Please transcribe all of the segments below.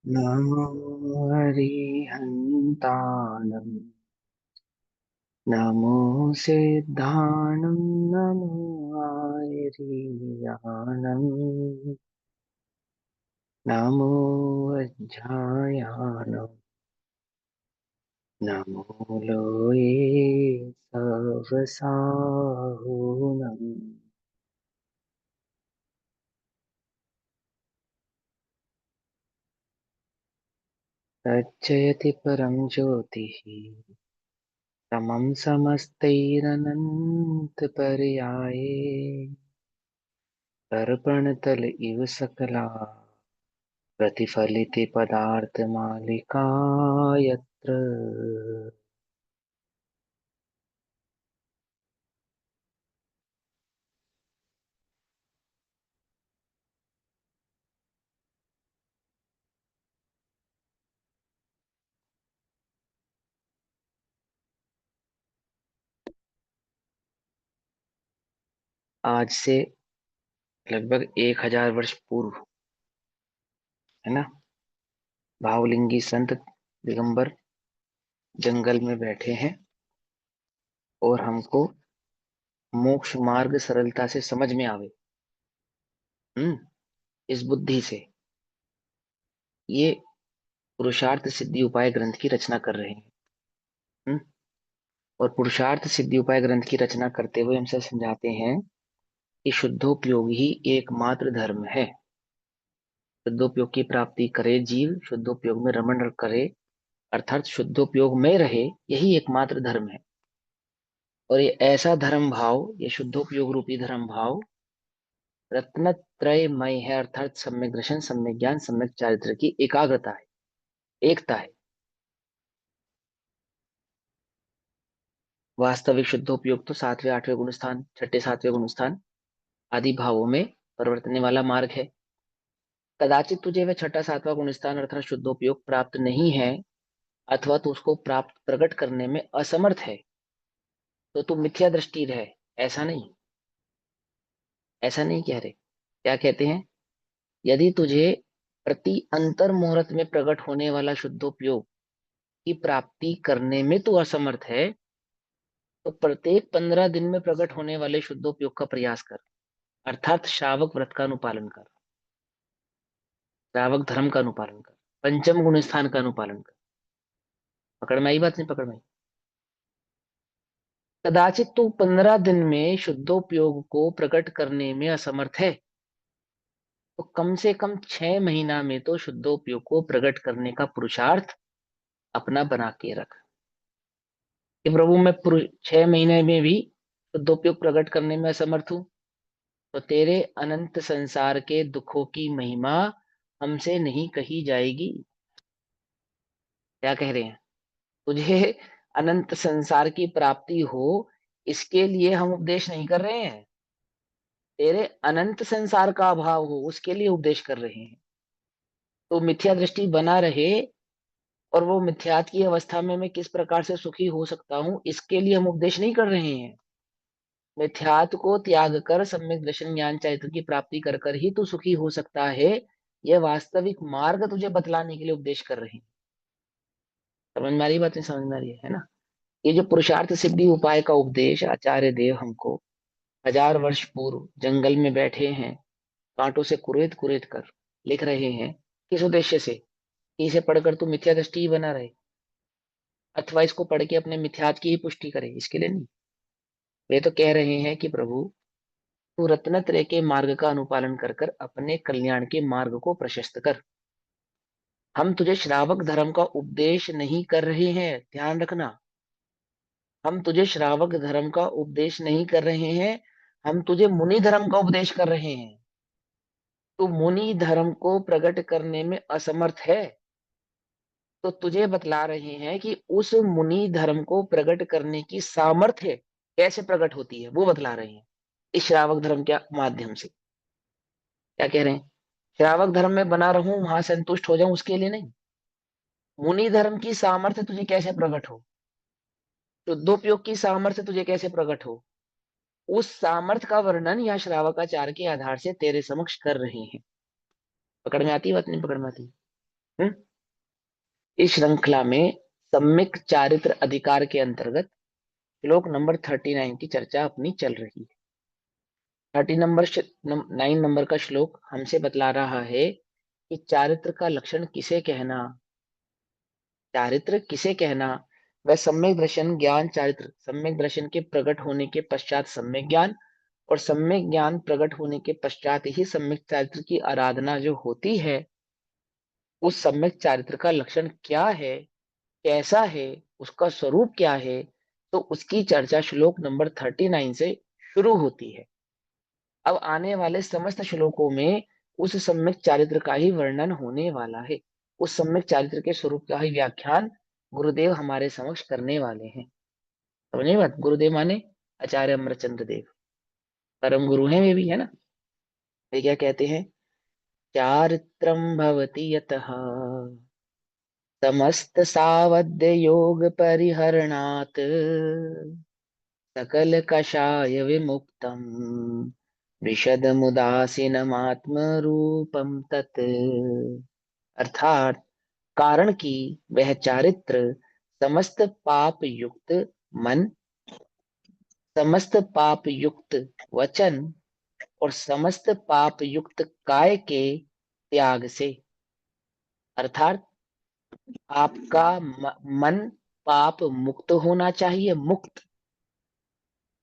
नमो हरिहन्ताणं नमो सिद्धाणं नमो आयर्याणं नमो वज्रायाणं नमो लोये सवसाहुणम्। तच्चयति परं ज्योतिः समं समस्तैरनन्तपर्याये दर्पणतल इव सकला प्रतिफलिते पदार्थमालिका यत्र। आज से लगभग 1000 वर्ष पूर्व, है ना, भावलिंगी संत दिगंबर जंगल में बैठे हैं और हमको मोक्ष मार्ग सरलता से समझ में आवे, हम्म, इस बुद्धि से ये पुरुषार्थ सिद्धि उपाय ग्रंथ की रचना कर रहे हैं। हम्म, और पुरुषार्थ सिद्धि उपाय ग्रंथ की रचना करते हुए हमसे समझाते हैं कि शुद्धोपयोग ही एकमात्र धर्म है। शुद्धोपयोग की प्राप्ति करे जीव, शुद्धोपयोग में रमण करे, अर्थात शुद्धोपयोग में रहे, यही एकमात्र धर्म है। और ये ऐसा धर्म भाव, ये शुद्धोपयोग रूपी धर्म भाव रत्नत्रयमय है, अर्थात सम्यक दर्शन, सम्यक ज्ञान, सम्यक चारित्र की एकाग्रता है, एकता है। वास्तविक शुद्धोपयोग तो सातवें आठवें गुण स्थान, छठे सातवें गुण स्थान आदि भावों में परिवर्तने वाला मार्ग है। कदाचित तुझे वह छठा सातवां गुण स्थान अर्थात शुद्धोपयोग प्राप्त नहीं है, अथवा तू उसको प्राप्त प्रकट करने में असमर्थ है, तो तू मिथ्या दृष्टि रहे। ऐसा नहीं, ऐसा नहीं कह रहे। क्या कहते हैं? यदि तुझे प्रति अंतर मुहूर्त में प्रकट होने वाला शुद्धोपयोग की प्राप्ति करने में तू असमर्थ है, तो प्रत्येक 15 दिन में प्रकट होने वाले शुद्धोपयोग का प्रयास कर, अर्थात श्रावक व्रत का अनुपालन कर, श्रावक धर्म का अनुपालन कर, पंचम गुण स्थान का अनुपालन कर। पकड़ में आई बात? नहीं पकड़ में आई? कदाचित तू 15 दिन में शुद्धोपयोग को प्रकट करने में असमर्थ है, तो कम से कम 6 महीना में तो शुद्धोपयोग को प्रकट करने का पुरुषार्थ अपना बना के रख कि प्रभु मैं 6 महीने में भी शुद्धोपयोग प्रकट करने में असमर्थ हूं, तो तेरे अनंत संसार के दुखों की महिमा हमसे नहीं कही जाएगी। क्या कह रहे हैं? तुझे अनंत संसार की प्राप्ति हो, इसके लिए हम उपदेश नहीं कर रहे हैं। तेरे अनंत संसार का अभाव हो, उसके लिए उपदेश कर रहे हैं। तो मिथ्या दृष्टि बना रहे, और वो मिथ्यात की अवस्था में मैं किस प्रकार से सुखी हो सकता हूं, इसके लिए हम उपदेश नहीं कर रहे हैं। मिथ्यात को त्याग कर सम्यक दर्शन ज्ञान चैत्र की प्राप्ति कर कर ही तू सुखी हो सकता है, यह वास्तविक मार्ग तुझे बतलाने के लिए उपदेश कर रहे हैं। समझ में आ रही बात? नहीं समझ में आ रही है ना? ये जो पुरुषार्थ सिद्धि उपाय का उपदेश आचार्य देव हमको 1000 वर्ष पूर्व जंगल में बैठे हैं, कांटों से कुरेद कुरेद कर लिख रहे हैं, किस उद्देश्य से? कि इसे पढ़कर तू मिथ्या दृष्टि ही बना रहे, अथवा इसको पढ़ के अपने मिथ्यात की ही पुष्टि करे, इसके लिए नहीं। वे तो कह रहे हैं कि प्रभु तू रत्नत्रय के मार्ग का अनुपालन कर कर अपने कल्याण के मार्ग को प्रशस्त कर। हम तुझे श्रावक धर्म का उपदेश नहीं कर रहे हैं, ध्यान रखना। हम तुझे श्रावक धर्म का उपदेश नहीं कर रहे हैं, हम तुझे मुनि धर्म का उपदेश कर रहे हैं। तू मुनि धर्म को प्रकट करने में असमर्थ है, तो तुझे बतला रहे हैं कि उस मुनि धर्म को प्रकट करने की सामर्थ्य कैसे प्रकट होती है, वो बतला रहे हैं इस श्रावक धर्म के माध्यम से। क्या कह रहे हैं? श्रावक धर्म में बना रहूं, वहां संतुष्ट हो जाऊं, उसके लिए नहीं। मुनि धर्म की सामर्थ्य तुझे कैसे प्रकट हो, शुद्धोपयोग की सामर्थ्य तुझे कैसे प्रकट हो, उस सामर्थ्य का वर्णन यहाँ श्रावकाचार्य के आधार से तेरे समक्ष कर रहे हैं। पकड़ में आती है बात? नहीं पकड़ में आती? हम्म? इस श्रृंखला में सम्यक चारित्र अधिकार के अंतर्गत श्लोक नंबर 39 की चर्चा अपनी चल रही है। 9 नंबर का श्लोक हमसे बतला रहा है कि चारित्र का लक्षण किसे कहना, चारित्र किसे कहना। वह सम्यक दर्शन ज्ञान चारित्र, सम्यक दर्शन के प्रकट होने के पश्चात सम्यक ज्ञान, और सम्यक ज्ञान प्रकट होने के पश्चात ही सम्यक चारित्र की आराधना जो होती है, उस सम्यक चारित्र का लक्षण क्या है, कैसा है, उसका स्वरूप क्या है, तो उसकी चर्चा श्लोक नंबर 39 से शुरू होती है। अब आने वाले समस्त श्लोकों में उस सम्यक चारित्र का ही वर्णन होने वाला है। उस सम्यक चारित्र के स्वरूप का ही व्याख्यान गुरुदेव हमारे समक्ष करने वाले हैं। समझे बात? गुरुदेव माने आचार्य अमरचंद्र देव, परम गुरु हैं वे भी, है ना। वे क्या कहते हैं? चारित्रम भवति यतः समस्त सावध्य योग परिहरणात् सकल कषाय विमुक्तम विशदमुदासीनमात्म रूपम तत्। अर्थात कारण कि वह चारित्र समस्त पाप युक्त मन, समस्त पाप युक्त वचन और समस्त पाप युक्त काय के त्याग से, अर्थात आपका मन पाप मुक्त होना चाहिए, मुक्त।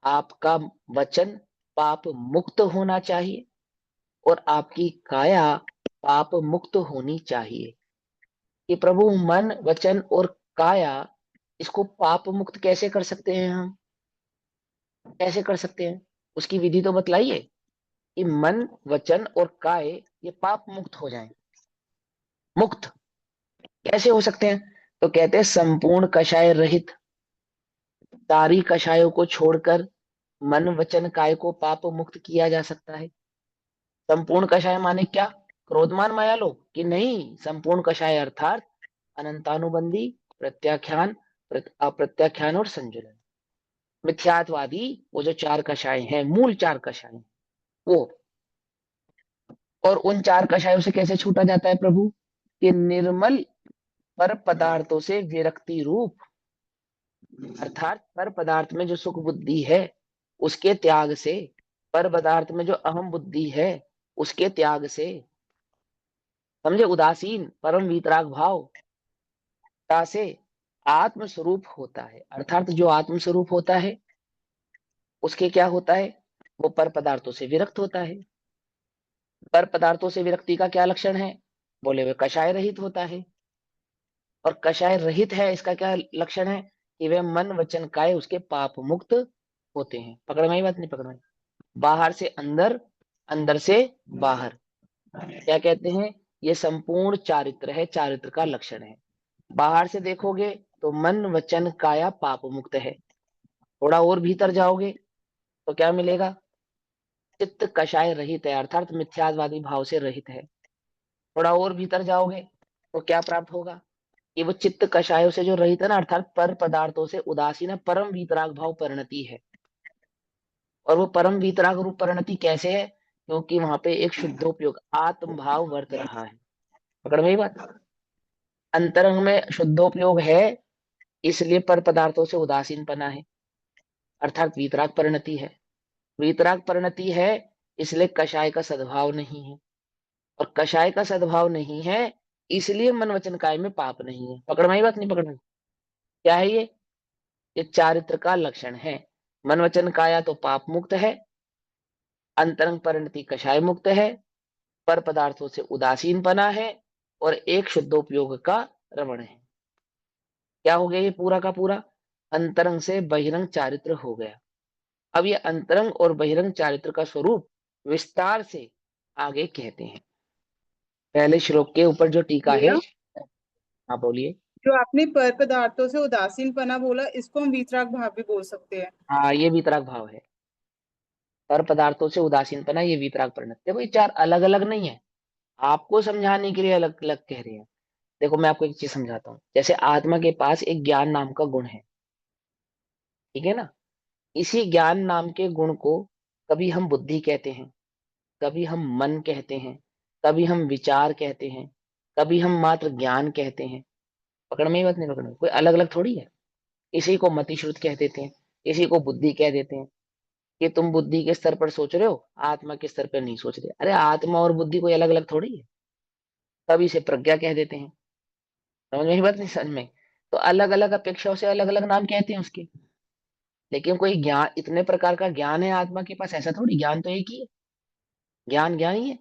आपका वचन पाप मुक्त होना चाहिए और आपकी काया पाप मुक्त होनी चाहिए। कि प्रभु मन वचन और काया, इसको पाप मुक्त कैसे कर सकते हैं हम? कैसे कर सकते हैं? उसकी विधि तो बतलाइए कि मन वचन और काय ये पाप मुक्त हो जाएं। मुक्त कैसे हो सकते हैं? तो कहते हैं संपूर्ण कषाय रहित, सारी कषायों को छोड़कर मन वचन काय को पाप मुक्त किया जा सकता है। संपूर्ण कषाय माने क्या? क्रोधमान माया लोग कि नहीं, संपूर्ण कषाय अर्थात अनंतानुबंधी, प्रत्याख्यान, अप्रत्याख्यान और संजुलन, मिथ्यात्वादी, वो जो चार कषाय हैं, मूल चार कषाय हैं, वो। और उन चार कषायों से कैसे छूटा जाता है प्रभु? कि निर्मल पर पदार्थों से विरक्ति रूप, अर्थात पर पदार्थ में जो सुख बुद्धि है उसके त्याग से, पर पदार्थ में जो अहम बुद्धि है उसके त्याग से, समझे, उदासीन परम वीतराग भाव से आत्म स्वरूप होता है। अर्थात जो आत्म स्वरूप होता है उसके क्या होता है? वो पर पदार्थों से विरक्त होता है। पर पदार्थों से विरक्ति का क्या लक्षण है? बोले वे कषाय रहित होता है। और कषाय रहित है, इसका क्या लक्षण है? कि वे मन वचन काय उसके पाप मुक्त होते हैं। पकड़ में आई बात? नहीं पकड़ में? बाहर से अंदर, अंदर से बाहर। क्या कहते हैं? ये संपूर्ण चारित्र है, चारित्र का लक्षण है। बाहर से देखोगे तो मन वचन काया पाप मुक्त है। थोड़ा और भीतर जाओगे तो क्या मिलेगा? चित्त कषाय रहित है, अर्थात मिथ्यावादी भाव से रहित है। थोड़ा और भीतर जाओगे तो क्या प्राप्त होगा? कि वो चित्त कषायों से जो रहित है ना, अर्थात पर पदार्थों से उदासीन है, परम वीतराग भाव परिणति है। और वो परम वीतराग रूप परिणति कैसे है? क्योंकि वहां पे एक शुद्धोपयोग आत्म भाव वर्त रहा है। पकड़ में ये बात? अंतरंग में शुद्धोपयोग है, इसलिए पर पदार्थों से उदासीनपना है, अर्थात वीतराग परिणति है। वीतराग परिणति है, इसलिए कषाय का सद्भाव नहीं है। और कषाय का सद्भाव नहीं है, इसलिए मन वचन काय में पाप नहीं है। पकड़ में आई बात? नहीं पकड़ में? क्या है ये चारित्र का लक्षण है। मन वचन काया तो पाप मुक्त है, अंतरंग परिणति कषाय मुक्त है, पर पदार्थों से उदासीनपना है, और एक शुद्धोपयोग का रमण है। क्या हो गया ये पूरा का पूरा? अंतरंग से बहिरंग चारित्र हो गया। अब ये अंतरंग और बहिरंग चारित्र का स्वरूप विस्तार से आगे कहते हैं। पहले श्लोक के ऊपर जो टीका है। भैया, हाँ बोलिए। जो आपने पर पदार्थों से उदासीनपना बोला, इसको हम वीतराग भाव भी बोल सकते हैं। हाँ, ये वीतराग भाव है। पर पदार्थों से उदासीनपना ये वीतराग परिणत। देखो ये चार अलग अलग नहीं है, आपको समझाने के लिए अलग अलग कह रहे हैं। देखो मैं आपको एक चीज समझाता हूँ। जैसे आत्मा के पास एक ज्ञान नाम का गुण है, ठीक है ना। इसी ज्ञान नाम के गुण को कभी हम बुद्धि कहते हैं, कभी हम मन कहते हैं, कभी हम विचार कहते हैं, कभी हम मात्र ज्ञान कहते हैं। पकड़ में ही बात नहीं, पकड़ में कोई अलग अलग थोड़ी है। किसी को मतिश्रुत कह देते हैं, किसी को बुद्धि कह देते हैं कि तुम बुद्धि के स्तर पर सोच रहे हो, आत्मा के स्तर पर नहीं सोच रहे। अरे आत्मा और बुद्धि कोई अलग अलग थोड़ी है। कभी इसे प्रज्ञा कह देते हैं। समझ में ही बात नहीं, समझ में। तो अलग अलग अपेक्षाओं से अलग अलग नाम कहते हैं उसके। लेकिन कोई ज्ञान, इतने प्रकार का ज्ञान है आत्मा के पास, ऐसा थोड़ी। ज्ञान तो एक ही है, ज्ञान ज्ञान ही है।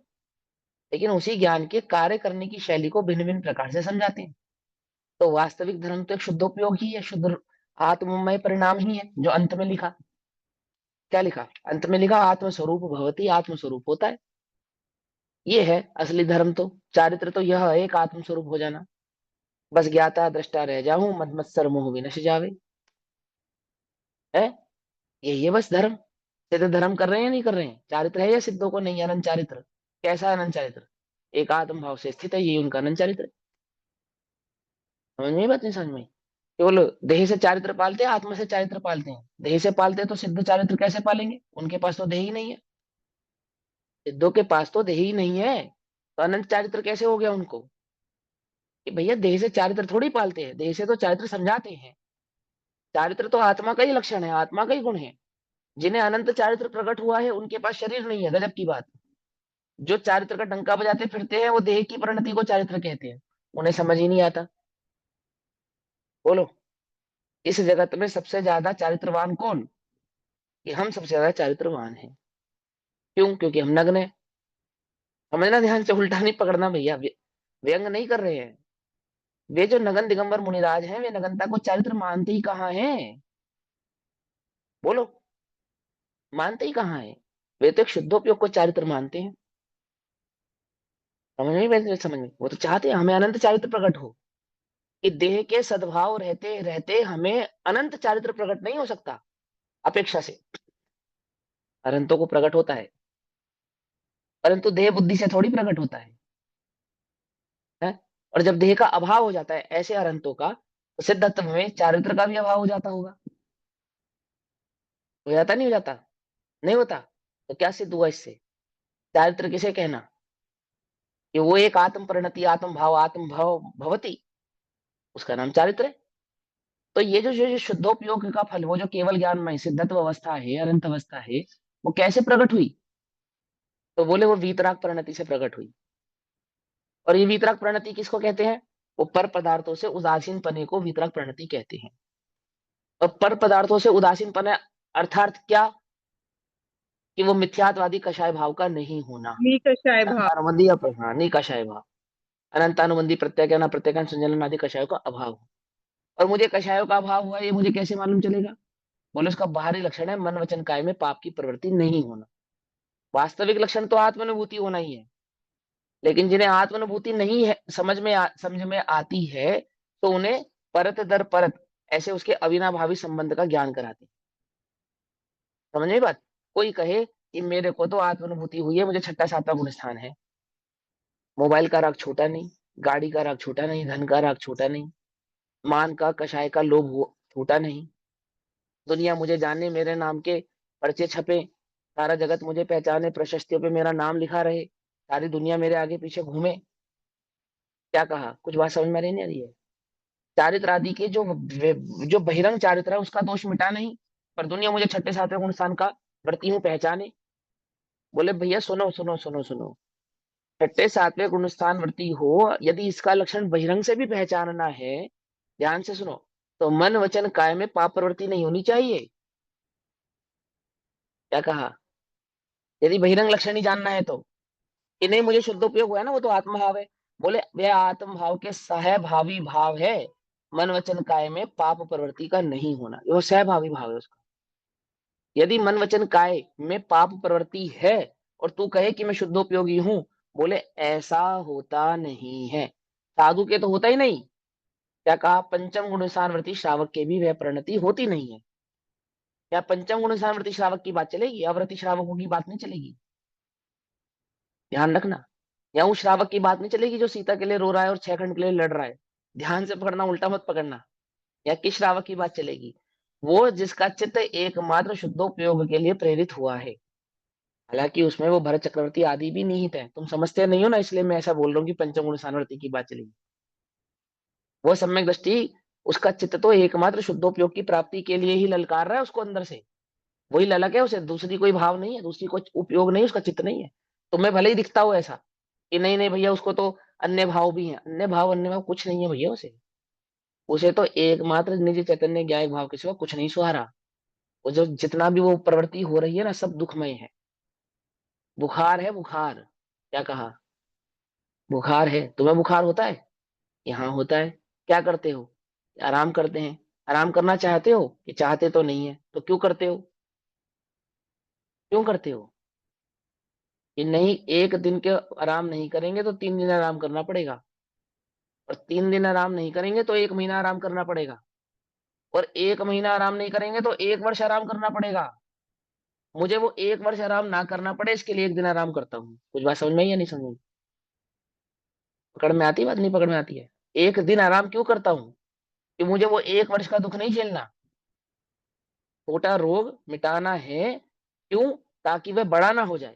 लेकिन उसी ज्ञान के कार्य करने की शैली को भिन्न भिन्न प्रकार से समझाते हैं। तो वास्तविक धर्म तो एक शुद्धोपयोग ही है, शुद्ध आत्ममय परिणाम ही है। जो अंत में लिखा, क्या लिखा अंत में? लिखा आत्मस्वरूप भवति, आत्मस्वरूप होता है। ये है असली धर्म। तो चारित्र तो यह है, एक आत्मस्वरूप हो जाना। बस ज्ञाता दृष्टा रह जाऊं, मद मत्सर मोह विनश जावे। है, यही है बस धर्म। सिद्ध धर्म कर रहे हैं या नहीं कर रहे हैं? चारित्र है या सिद्धों को नहीं? अनंत चारित्र। कैसा अनंत चारित्र? एक आत्म भाव से स्थित है, ये उनका अनंत चारित्र है। समझ में? बात नहीं समझ में? केवल देह से चारित्र पालते हैं, आत्मा से चारित्र पालते हैं। देह से पालते हैं तो सिद्ध चारित्र कैसे पालेंगे? उनके पास तो देह ही नहीं है। सिद्धों के पास तो देह ही नहीं है, तो अनंत चारित्र कैसे हो गया उनको? कि भैया देह से चारित्र थोड़ी पालते हैं, देह से तो चारित्र समझाते हैं। चारित्र तो आत्मा का ही लक्षण है, आत्मा का ही गुण है। जिन्हें अनंत चारित्र प्रकट हुआ है उनके पास शरीर नहीं है। गजब की बात। जो चारित्र का डंका बजाते फिरते हैं वो देह की परिणति को चारित्र कहते हैं। उन्हें समझ ही नहीं आता। बोलो, इस जगत में सबसे ज्यादा चारित्रवान कौन? कि हम सबसे ज्यादा चारित्रवान हैं। क्यों? क्योंकि हम नग्न हैं। समझना ध्यान से, उल्टा नहीं पकड़ना भैया। व्यंग नहीं कर रहे हैं। वे जो नगन दिगंबर मुनिराज हैं, वे नगनता को चारित्र मानते ही कहाँ हैं? बोलो, मानते ही कहाँ है? वे तो एक शुद्धोपयोग को चारित्र मानते हैं। समझ में? वैसे समझ में, वो तो चाहते हैं हमें अनंत चारित्र प्रकट हो। कि देह के सद्भाव रहते रहते हमें अनंत चारित्र प्रकट नहीं हो सकता अपेक्षा से। अनंतों को प्रकट होता है, परंतु देह बुद्धि से थोड़ी प्रकट होता है। और जब देह का अभाव हो जाता है ऐसे अनंतों का, तो सिद्धत्व में चारित्र का भी अभाव हो जाता होगा। हो जाता नहीं हो जाता? नहीं होता। तो क्या सिद्ध हुआ इससे? चारित्र किसे कहना? कि वो एक आत्म परिणति, आत्म भाव भवती, उसका नाम चारित्र है। तो ये जो शुद्धोपयोग का फल, वो जो केवल ज्ञानमय सिद्धत्व अवस्था है, अनंत अवस्था है, वो कैसे प्रकट हुई? तो बोले वो वीतराग परिणति से प्रकट हुई। और ये वीतराग परिणति किसको कहते हैं? वो पर पदार्थों से उदासीन पने को वीतराग परिणति कहते हैं। और पर पदार्थों से उदासीन पने अर्थात क्या? कि वो मिथ्यात्वादी कषाय भाव का नहीं होना। निकषाय भाव। अनुबंधी हाँ, नहीं कषाय भाव। अनंतानुबंधी प्रत्याख्यान प्रत्याख्यान संचालन आदि कषायों का अभाव। और मुझे कषायों का अभाव हुआ, ये मुझे कैसे मालूम चलेगा? बोले उसका बाहरी लक्षण है मन वचन काय में पाप की प्रवृत्ति नहीं होना। वास्तविक लक्षण तो आत्मानुभूति होना ही है। लेकिन जिन्हें आत्मानुभूति नहीं है, समझ में आती है, तो उन्हें परत दर परत ऐसे उसके अविनाभावी संबंध का ज्ञान कराते हैं। समझ में बात? कोई कहे कि मेरे को तो आत्मानुभूति हुई है, मुझे छठा सातवां गुण स्थान है। मोबाइल का राग छोटा नहीं, गाड़ी का राग छोटा नहीं, धन का राग छोटा नहीं, मान का कषाय का लोभ छोटा नहीं। दुनिया मुझे जाने, मेरे नाम के पर्चे छपे, सारा जगत मुझे पहचाने, प्रशस्तियों पे मेरा नाम लिखा रहे, सारी दुनिया मेरे आगे पीछे घूमे। क्या कहा? कुछ बात समझ में नहीं आ रही है? चारित्र आदि के जो बहिरंग चारित्र है उसका दोष मिटा नहीं, पर दुनिया मुझे छठे सातवें गुण स्थान का व्रती हूँ पहचाने। बोले भैया सुनो सुनो सुनो सुनो, छठे सातवें गुण स्थान वर्ती हो, यदि इसका लक्षण बहिरंग से भी पहचानना है, ध्यान से सुनो, तो मन वचन काय में पाप प्रवृत्ति नहीं होनी चाहिए। क्या कहा? यदि बहिरंग लक्षण ही जानना है तो, कि नहीं मुझे शुद्ध उपयोग हुआ है ना, वो तो आत्मभाव है। बोले वह आत्म भाव के सहभावी भाव है। मन वचन काय में पाप प्रवृत्ति का नहीं होना, वो सहभावी भाव है उसका। यदि मन वचन काय में पाप प्रवृत्ति है और तू कहे कि मैं शुद्धोपयोगी हूं, बोले ऐसा होता नहीं है। साधु के तो होता ही नहीं। क्या कहा? पंचम गुणसानवर्ती श्रावक के भी वह परिणति होती नहीं है। क्या पंचम गुणसानवर्ती श्रावक की बात चलेगी? अव्रती श्रावकों की बात नहीं चलेगी। ध्यान रखना। या उस श्रावक की बात नहीं चलेगी जो सीता के लिए रो रहा है और 6 खंड के लिए लड़ रहा है। ध्यान से पकड़ना, उल्टा मत पकड़ना। या किस श्रावक की बात चलेगी? वो जिसका चित्त एकमात्र शुद्धोपयोग के लिए प्रेरित हुआ है। हालांकि उसमें वो भरत चक्रवर्ती आदि भी निहित है, तुम समझते नहीं हो ना, इसलिए मैं ऐसा बोल रहा हूँ कि पंचम गुण सानवर्ती की बात चलेगी। वो सम्यक दृष्टि, उसका चित्त तो एकमात्र शुद्धोपयोग की प्राप्ति के लिए ही ललकार रहा है उसको अंदर से। वही ललक है उसे, दूसरी कोई भाव नहीं है, दूसरी कोई उपयोग नहीं, उसका चित्त नहीं है। तुम्हें भले ही दिखता हो ऐसा कि नहीं नहीं भैया उसको तो अन्य भाव भी है, अन्य भाव कुछ नहीं है भैया उसे। उसे तो एकमात्र निज चैतन्य ज्ञायक भाव के सिवा कुछ नहीं सुहारा। वो जो जितना भी वो प्रवृत्ति हो रही है ना, सब दुखमय है। बुखार है बुखार। क्या कहा? बुखार है। तुम्हें बुखार होता है? यहाँ होता है। क्या करते हो? आराम करते हैं। आराम करना चाहते हो कि चाहते तो नहीं है, तो क्यों करते हो? क्यों करते हो? कि नहीं, एक दिन के आराम नहीं करेंगे तो 3 दिन आराम करना पड़ेगा, और 3 दिन आराम नहीं करेंगे तो 1 महीना आराम करना पड़ेगा, और 1 महीना आराम नहीं करेंगे तो 1 वर्ष आराम करना पड़ेगा। मुझे वो 1 वर्ष आराम ना करना पड़े, इसके लिए 1 दिन आराम करता हूँ। कुछ बात समझ में आई या नहीं समझ में? पकड़ में आती है बात, नहीं पकड़ में आती है? 1 दिन आराम क्यों करता हूँ? कि मुझे वो 1 वर्ष का दुख नहीं झेलना। छोटा रोग मिटाना है। क्यों? ताकि वह बड़ा ना हो जाए।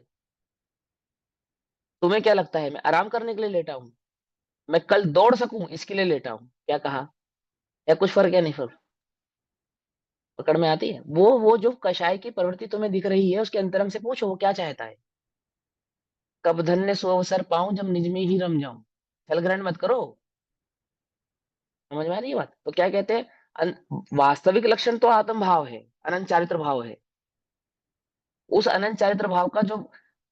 तुम्हें क्या लगता है मैं आराम करने के लिए लेटा हूँ? मैं कल दौड़ सकूं इसके लिए लेटा हूँ। क्या कहा? या कुछ फर्क है? नहीं फर्क? पकड़ में आती है? वो जो कषाय की प्रवृत्ति तुम्हें दिख रही है, उसके अंतरंग से पूछो वो क्या चाहता है। कब धन्य सो अवसर पाऊं जब निज में ही रम जाऊं। छल ग्रहण मत करो। समझ में आ रही है बात? तो क्या कहते हैं, वास्तविक लक्षण तो आत्म भाव है, अनंत चारित्र भाव है। उस अनंत चारित्र भाव का जो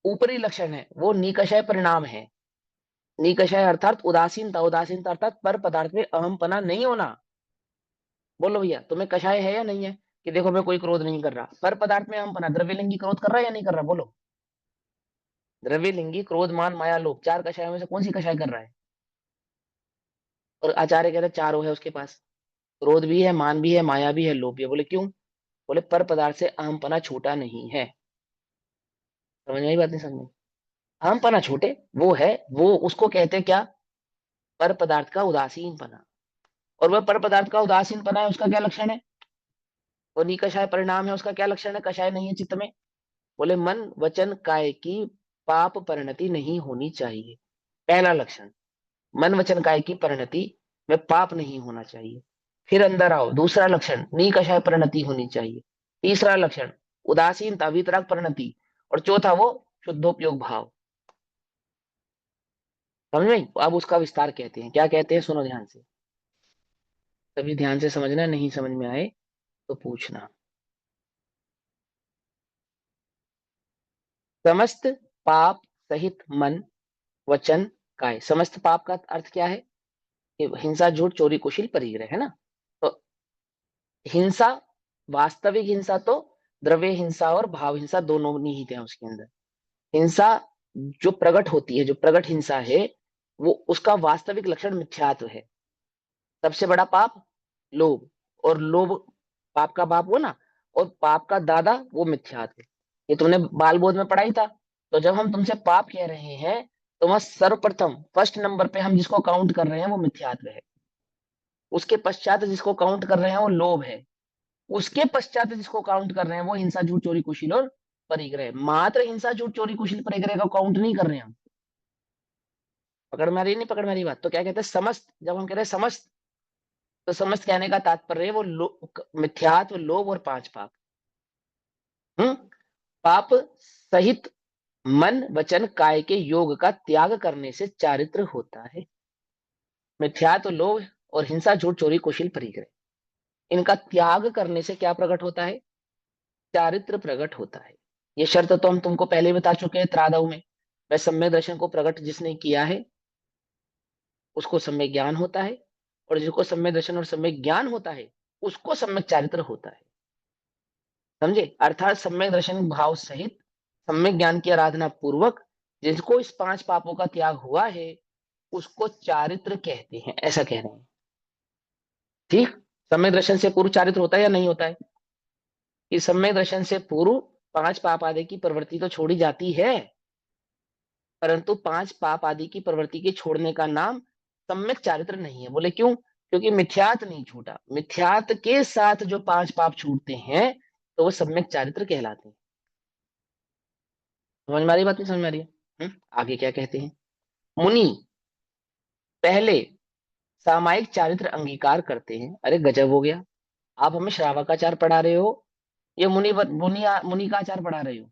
ऊपरी लक्षण है वो निकषय परिणाम है। निकषय अर्थात उदासीनता, उदासीनता अर्थात पर पदार्थ में अहमपना नहीं होना। बोलो भैया, तुम्हें कषाय है या नहीं है? कि देखो मैं कोई क्रोध नहीं कर रहा, पर पदार्थ में अहमपना, द्रव्यलिंगी क्रोध कर रहा है या नहीं कर रहा? बोलो। द्रव्यलिंगी क्रोध मान माया लोभ, 4 कषायों में से कौन सी कषाय कर रहा है? और आचार्य कहते हैं चारों है उसके पास। क्रोध भी है, मान भी है, माया भी है, लोभ भी है। बोले क्यों? बोले पर पदार्थ से अहमपना छूटा नहीं है। समझ में आई बात? नहीं समझ में? अहमपना छूटे वो है, वो उसको कहते हैं क्या? पर पदार्थ का उदासीनपना। और वह पर पदार्थ का उदासीनपना है, उसका क्या लक्षण है? वो निकषाय परिणाम है, उसका क्या लक्षण है? कषाय नहीं है चित्त में। बोले मन वचन काय की पाप परिणति नहीं होनी चाहिए। पहला लक्षण, मन वचन काय की परिणति में पाप नहीं होना चाहिए। फिर अंदर आओ, दूसरा लक्षण निकषाय परिणति होनी चाहिए। तीसरा लक्षण उदासीनता वितराग परिणति। और चौथा वो शुद्धोपयोग भाव। समझ में आई? अब उसका विस्तार कहते हैं, क्या कहते हैं सुनो ध्यान से। तभी ध्यान से समझना, नहीं समझ में आए तो पूछना। समस्त पाप सहित मन वचन काय। समस्त पाप का अर्थ क्या है? कि हिंसा झूठ चोरी कुशील परिग्रह, है ना? तो हिंसा, वास्तविक हिंसा तो द्रव्य हिंसा और भाव हिंसा दोनों निहित है उसके अंदर। हिंसा जो प्रकट होती है, जो प्रकट हिंसा है, वो उसका वास्तविक लक्षण मिथ्यात्व है। सबसे बड़ा पाप लोभ, और लोभ पाप का बाप हो ना, और पाप का दादा वो मिथ्यात्व। ये तुमने बाल बोध में पढ़ाई था। तो जब हम तुमसे पाप कह रहे हैं, तो वह सर्वप्रथम फर्स्ट नंबर पे हम जिसको काउंट कर रहे हैं वो मिथ्यात्व है। उसके पश्चात जिसको काउंट कर रहे हैं वो लोभ है। उसके पश्चात जिसको काउंट कर रहे हैं वो हिंसा झूठ चोरी कुशील और परिग्रह। मात्र हिंसा झूठ चोरी कुशील परिग्रह का काउंट नहीं कर रहे हैं हम। पकड़ में आ रही नहीं पकड़ में आ रही बात? तो क्या कहते हैं समस्त, जब हम कह रहे हैं समस्त, तो समस्त कहने का तात्पर्य है वो मिथ्यात्व लोभ और 5 पाप। हम्म। पाप सहित मन वचन काय के योग का त्याग करने से चारित्र होता है। मिथ्यात्व लोभ और हिंसा झूठ चोरी कुशील परिग्रह, इनका त्याग करने से क्या प्रकट होता है? चारित्र प्रकट होता है। ये शर्त तो हम तुमको पहले ही बता चुके हैं त्रादव में। वह सम्यक दर्शन को प्रकट जिसने किया है उसको सम्यक ज्ञान होता है, और जिसको सम्यक दर्शन और सम्यक ज्ञान होता है उसको सम्यक चारित्र होता है। समझे? अर्थात सम्यक दर्शन भाव सहित सम्यक ज्ञान की आराधना पूर्वक जिसको इस 5 पापों का त्याग हुआ है उसको चारित्र कहते हैं, ऐसा कह रहे हैं। ठीक। सम्यक दर्शन से पूर्व चारित्र होता है या नहीं होता है? इस सम्यक दर्शन से पूर्व 5 पाप आदि की प्रवृत्ति तो छोड़ी जाती है, परंतु 5 पाप आदि की प्रवृत्ति के छोड़ने का नाम सम्यक चारित्र नहीं है। बोले क्यों? क्योंकि मिथ्यात नहीं छूटा। मिथ्यात के साथ जो 5 पाप छूटते हैं तो वो सम्यक चारित्र कहलाते हैं। समझ में आ रही बात, नहीं समझ में आ रही है? आगे क्या कहते हैं? मुनि पहले सामायिक चारित्र अंगीकार करते हैं। अरे गजब हो गया, आप हमें श्रावकाचार पढ़ा रहे हो, ये मुनि का आचार पढ़ा रहे हो।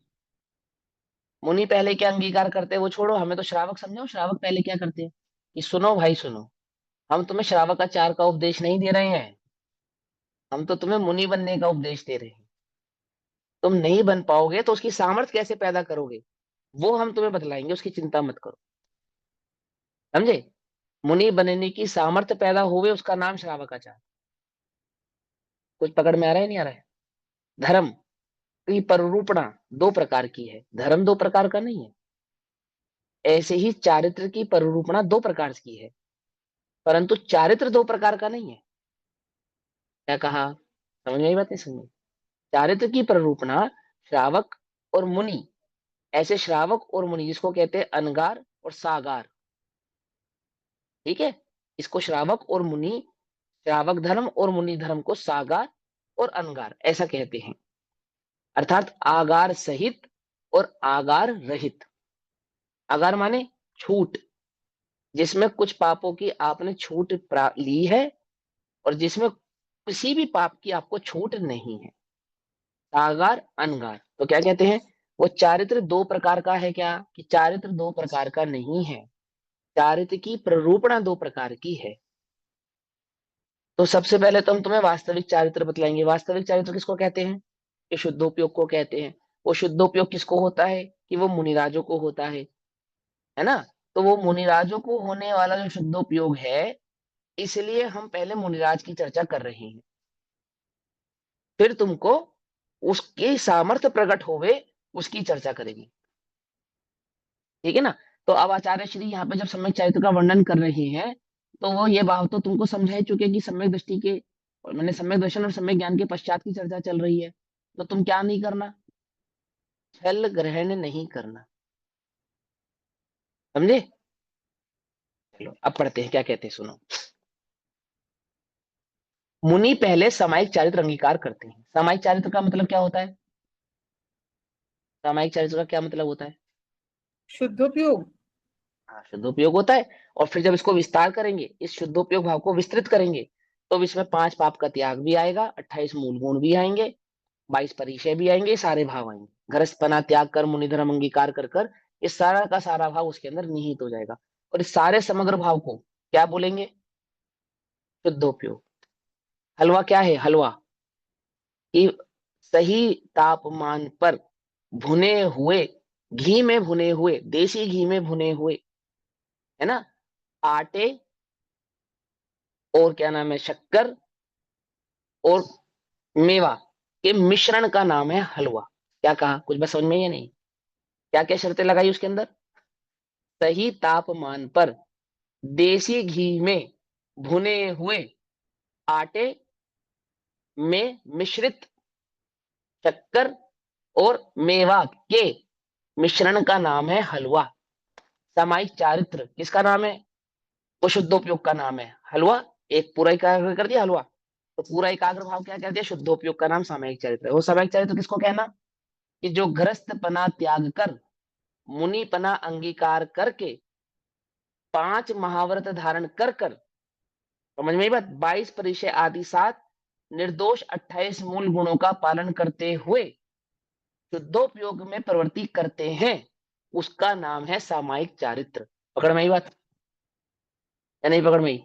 मुनि पहले क्या अंगीकार करते हैं वो छोड़ो, हमें तो श्रावक समझाओ, श्रावक पहले क्या करते हैं? कि सुनो भाई सुनो, हम तुम्हें श्रावकाचार का उपदेश नहीं दे रहे हैं, हम तो तुम्हें मुनि बनने का उपदेश दे रहे हैं। तुम नहीं बन पाओगे तो उसकी सामर्थ्य कैसे पैदा करोगे, वो हम तुम्हें बतलाएंगे, उसकी चिंता मत करो। समझे? मुनि बनने की सामर्थ्य पैदा हुए, उसका नाम श्रावकाचार। कुछ पकड़ में आ रहा है, नहीं आ रहा है? धर्म की प्ररूपणा दो प्रकार की है, धर्म दो प्रकार का नहीं है। ऐसे ही चारित्र की प्ररूपणा दो प्रकार की है, परंतु चारित्र दो प्रकार का नहीं है। क्या कहा? समझ में आई बात, नहीं समझ में? चारित्र की प्ररूपणा श्रावक और मुनि, ऐसे श्रावक और मुनि जिसको कहते हैं अनगार और सागार। ठीक है, इसको श्रावक और मुनि, श्रावक धर्म और मुनि धर्म को सागार और अनगार ऐसा कहते हैं। अर्थात आगार सहित और आगार रहित। आगार माने छूट, जिसमें कुछ पापों की आपने छूट ली है, और जिसमें किसी भी पाप की आपको छूट नहीं है। सागार अनगार तो क्या कहते हैं? वो चारित्र दो प्रकार का है क्या? कि चारित्र दो प्रकार का नहीं है, चारित्र की प्ररूपणा दो प्रकार की है। तो सबसे पहले तो हम तुम्हें वास्तविक चारित्र बतलाएंगे। वास्तविक चारित्र किसको कहते हैं? कि शुद्धोपयोग को कहते हैं। वो शुद्धोपयोग किसको होता है? कि वो मुनिराजों को होता है ना? तो वो मुनिराजों को होने वाला जो शुद्धोपयोग है, इसलिए हम पहले मुनिराज की चर्चा कर रहे हैं, फिर तुमको उसकी सामर्थ्य प्रकट होवे उसकी चर्चा करेंगे। ठीक है ना? तो अब आचार्य श्री यहाँ पे जब सम्यक चारित्र का वर्णन कर रहे हैं, तो वो ये बात तो तुमको समझा ही चुके कि सम्यक दृष्टि के, और मैंने सम्यक दर्शन और सम्यक ज्ञान के पश्चात की चर्चा चल रही है। तो तुम क्या नहीं करना? छल ग्रहण नहीं करना। समझे? चलो अब पढ़ते हैं क्या कहते हैं, सुनो। मुनि पहले सामायिक चारित्र अंगीकार करते हैं। सामायिक चारित्र का मतलब क्या होता है? सामायिक चारित्र का क्या मतलब होता है? शुद्धोपयोग। हाँ, शुद्धोपयोग होता है। और फिर जब इसको विस्तार करेंगे, इस शुद्धोपयोग भाव को विस्तृत करेंगे, तो इसमें 5 पाप का त्याग भी आएगा, 28 मूल गुण भी आएंगे, 22 परिचय भी आएंगे, सारे भाव आएंगे। घरस्थपना त्याग कर मुनिधर्म अंगीकार कर कर ये सारा का सारा भाव उसके अंदर निहित हो जाएगा। और इस सारे समग्र भाव को क्या बोलेंगे? शुद्धोपयोग। हलवा क्या है? हलवा कि सही तापमान पर भुने हुए, घी में भुने हुए, देसी घी में भुने हुए, है ना, आटे, और क्या नाम है, शक्कर और मेवा के मिश्रण का नाम है हलवा। क्या कहा? कुछ बस समझ में ही नहीं? क्या क्या शर्तें लगाई उसके अंदर? सही तापमान पर देसी घी में भुने हुए आटे में मिश्रित शक्कर और मेवा के मिश्रण का नाम है हलवा। सामायिक चारित्र किसका नाम है? वो शुद्धोपयोग का नाम है हलवा। एक पूरा एकाग्र कर दिया हलवा, तो पूरा एकाग्र भाव क्या कर दिया? शुद्धोपयोग का नाम सामायिक चरित्र है। वो सामायिक चरित्र किसको कहना? कि जो गृहस्थपना त्याग कर मुनिपना अंगीकार करके 5 महाव्रत धारण कर कर, समझ में आई बात, 22 परिचय आदि 7 निर्दोष 28 मूल गुणों का पालन करते हुए शुद्धोपयोग में प्रवृत्ति करते हैं, उसका नाम है सामायिक चारित्र। पकड़ में आई बात या नहीं? पकड़ में आई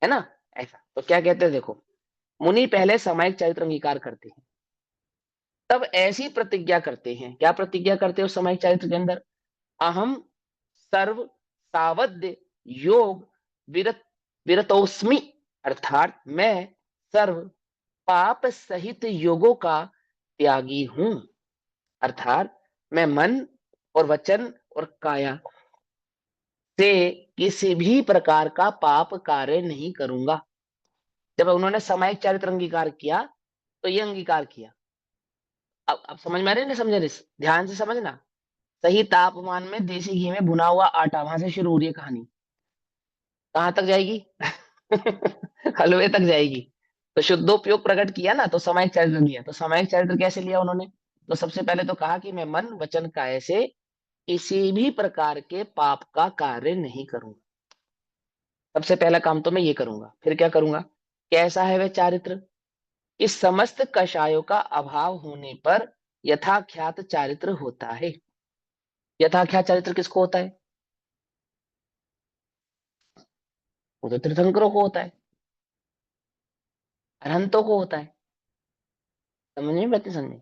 है ना? ऐसा तो क्या कहते हैं देखो, मुनि पहले सामायिक चारित्र अंगीकार करते हैं, तब ऐसी प्रतिज्ञा करते हैं। क्या प्रतिज्ञा करते हो सामायिक चारित्र के अंदर? अहम सर्व सावध्य योग विरत विरतोस्मि, अर्थात मैं सर्व पाप सहित योगों का त्यागी हूं। अर्थात मैं मन और वचन और काया से किसी भी प्रकार का पाप कार्य नहीं करूंगा। जब उन्होंने सामायिक चारित्र अंगीकार किया, तो ये अंगीकार किया। अब समझ में आ रही है? नहीं समझ रही? ध्यान से समझना। सही तापमान में देसी घी में भुना हुआ आटा, वहां से शुरू हो रही है कहानी। कहां तक जाएगी? हलवे तक जाएगी। तो शुद्धोपयोग प्रकट किया ना, तो सामायिक चारित्र लिया। तो सामायिक चारित्र कैसे लिया उन्होंने? तो सबसे पहले तो कहा कि मैं मन वचन काया से किसी भी प्रकार के पाप का कार्य नहीं करूंगा। सबसे पहला काम तो मैं ये करूंगा। फिर क्या करूंगा? कैसा है वह चारित्र? इस समस्त कषायों का अभाव होने पर यथाख्यात चारित्र होता है। यथाख्यात चारित्र किसको होता है? वो तो तीर्थंकरों को होता है, अरहंतों को होता है। समझ में बात नहीं समझ में?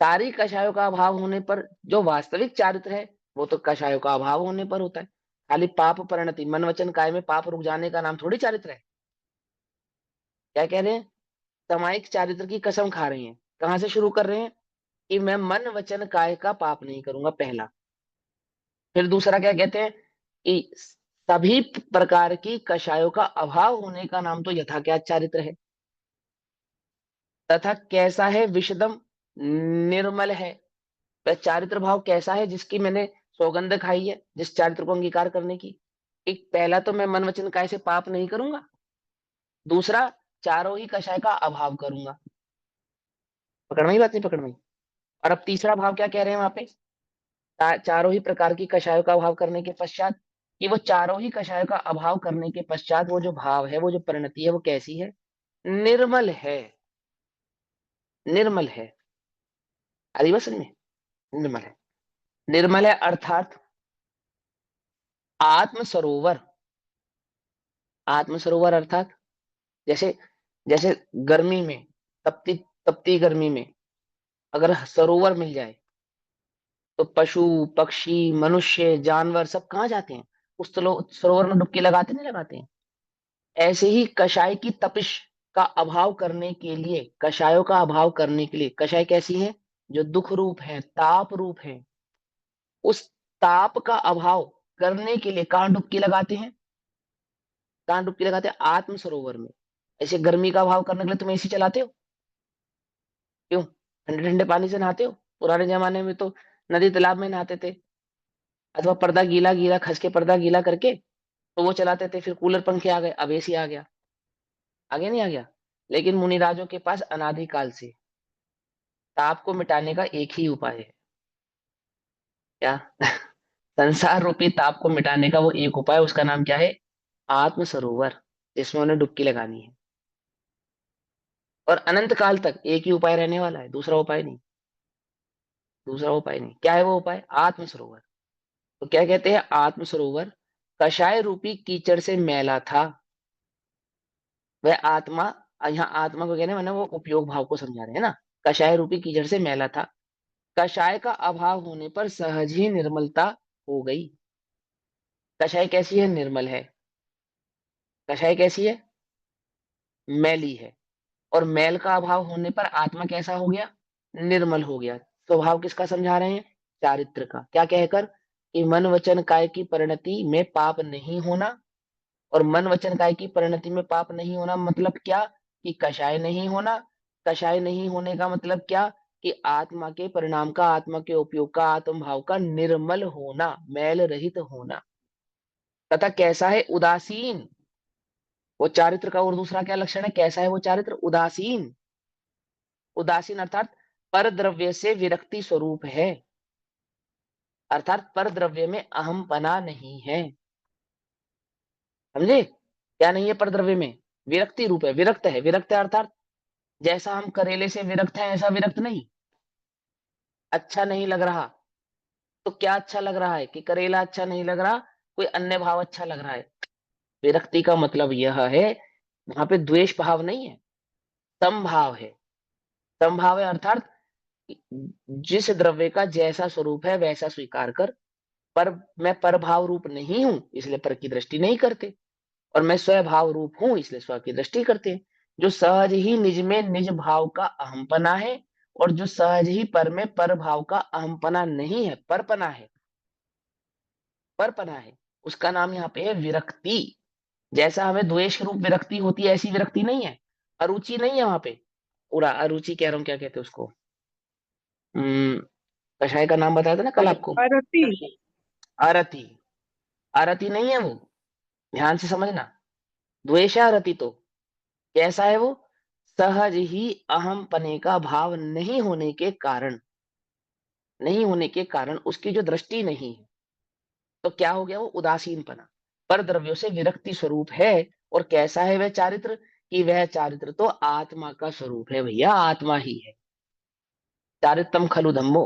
सारी कषायों का अभाव होने पर जो वास्तविक चारित्र है वो तो कषायों का अभाव होने पर होता है। खाली पाप परिणति मन वचन काय में पाप रुक जाने का नाम थोड़ी चारित्र है। क्या कह रहे हैं? सामायिक चारित्र की कसम खा रहे हैं। कहां से शुरू कर रहे हैं? कि मैं मन वचन काय का पाप नहीं करूंगा, पहला। फिर दूसरा क्या कहते हैं? कि सभी प्रकार की कषायों का अभाव होने का नाम तो यथाज्ञात चारित्र है। तथा कैसा है? विशदम, निर्मल है। वह चारित्र भाव कैसा है जिसकी मैंने सौगंध खाई है, जिस चारित्र को अंगीकार करने की? एक, पहला तो मैं मन वचन काय से पाप नहीं करूंगा। दूसरा, चारों ही कषाय का अभाव करूंगा। पकड़ में ही बात नहीं? पकड़ में ही। और अब तीसरा भाव क्या कह रहे हैं वहां पे? चारों ही प्रकार की कषायों का अभाव करने के पश्चात, कि वो चारों ही कषायों का अभाव करने के पश्चात वो जो भाव है, वो जो परिणति है, वो कैसी है? निर्मल है। निर्मल है। अरे बस में निर्मल है। निर्मल है अर्थात आत्म सरोवर। आत्म सरोवर अर्थात जैसे, जैसे गर्मी में, तपती तपती गर्मी में अगर सरोवर मिल जाए तो पशु पक्षी मनुष्य जानवर सब कहाँ जाते हैं? उस सरोवर में डुबकी लगाते नहीं लगाते हैं? ऐसे ही कषाय की तपिश का अभाव करने के लिए, कषायों का अभाव करने के लिए, कषाय कैसी है? जो दुख रूप है, ताप रूप है, उस ताप का अभाव करने के लिए कहाँ डुबकी लगाते हैं? कहाँ डुबकी लगाते हैं? आत्म सरोवर में। ऐसे गर्मी का अभाव करने के लिए तुम एसी चलाते हो? क्यों? ठंडे ठंडे पानी से नहाते हो? पुराने जमाने में तो नदी तालाब में नहाते थे, अथवा पर्दा गीला गीला खस के पर्दा गीला करके तो वो चलाते थे। फिर कूलर पंखे आ गए, अब एसी आ गया। आगे नहीं आ गया? लेकिन मुनिराजों के पास अनादिकाल से ताप को मिटाने का एक ही उपाय है। क्या? संसार रूपी ताप को मिटाने का वो एक उपाय, उसका नाम क्या है? आत्म सरोवर, जिसमें उन्हें डुबकी लगानी है। और अनंत काल तक एक ही उपाय रहने वाला है, दूसरा उपाय नहीं। दूसरा उपाय नहीं। क्या है वो उपाय? आत्म सरोवर। तो क्या कहते हैं? आत्म सरोवर कषाय रूपी कीचड़ से मैला था। वह आत्मा, यहाँ आत्मा को कहने मैंने वो उपयोग भाव को समझा रहे हैं ना। कषाय रूपी कीचड़ से मैला था, कषाय का अभाव होने पर सहज ही निर्मलता हो गई। कषाय कैसी है? निर्मल है। कषाय कैसी है? मैली है। और मैल का अभाव होने पर आत्मा कैसा हो गया? निर्मल हो गया। स्वभाव किसका समझा रहे हैं? चारित्र का। क्या कहकर? कि मन वचन काय की परिणति में पाप नहीं होना। और मन वचन काय की परिणति में पाप नहीं होना मतलब क्या? कि कषाय नहीं होना। कषाय नहीं होने का मतलब क्या? कि आत्मा के परिणाम का, आत्मा के उपयोग का, आत्म भाव का निर्मल होना, मैल रहित होना। तथा कैसा है? उदासीन। वो चारित्र का और दूसरा क्या लक्षण है? कैसा है वो चारित्र? उदासीन। उदासीन अर्थात पर द्रव्य से विरक्ति स्वरूप है। अर्थात पर द्रव्य में अहम पना नहीं है। समझे? क्या नहीं है पर द्रव्य में? विरक्ति रूप है, विरक्त है। विरक्त है अर्थात जैसा हम करेले से विरक्त है ऐसा विरक्त नहीं। अच्छा नहीं लग रहा तो क्या अच्छा लग रहा है? कि करेला अच्छा नहीं लग रहा, कोई अन्य भाव अच्छा लग रहा है। विरक्ति का मतलब यह है, वहां पे द्वेष भाव नहीं है, समभाव है। समभाव है अर्थात जिस द्रव्य का जैसा स्वरूप है वैसा स्वीकार कर। पर मैं परभाव रूप नहीं हूं इसलिए पर की दृष्टि नहीं करते, और मैं स्वभाव रूप हूं इसलिए स्व की दृष्टि करते हैं। जो सहज ही निज में निज भाव का अहमपना है, और जो सहज ही पर में पर भाव का अहमपना नहीं है, परपना है, परपना है, उसका नाम यहाँ पे है विरक्ति। जैसा हमें द्वेष रूप विरक्ति होती है ऐसी विरक्ति नहीं है। अरुचि नहीं है वहां पे। पूरा अरुचि कह रहा हूँ, क्या कहते हैं उसको? हम्म कषाय का नाम बताया था ना कल आपको। आरती। अरति। अरति नहीं है वो। ध्यान से समझना। द्वेष है अरति तो। कैसा है वो? सहज ही अहम पने का भाव नहीं होने के कारण। नहीं होने के कारण उसकी जो दृष्टि नहीं है, तो क्या हो गया वो उदासीनपना। पर द्रव्यों से विरक्ति स्वरूप है। और कैसा है वह चारित्र, कि वह चारित्र तो आत्मा का स्वरूप है भैया, आत्मा ही है। चारित्रम खलु धम्मो,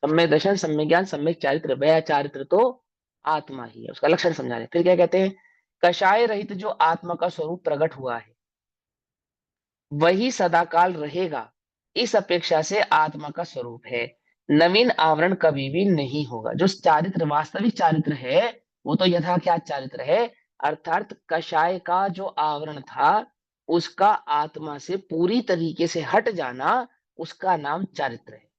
सम्यक दर्शन सम्यक ज्ञान सम्यक चारित्र, वह चारित्र तो आत्मा ही है। उसका लक्षण समझा रहे, फिर क्या कहते हैं, कषाय रहित जो आत्मा का स्वरूप प्रकट हुआ है वही सदाकाल रहेगा, इस अपेक्षा से आत्मा का स्वरूप है। नवीन आवरण कभी भी नहीं होगा। जो चारित्र वास्तविक चारित्र है वो तो यथाख्यात चारित्र है, अर्थात कषाय का जो आवरण था उसका आत्मा से पूरी तरीके से हट जाना, उसका नाम चारित्र है।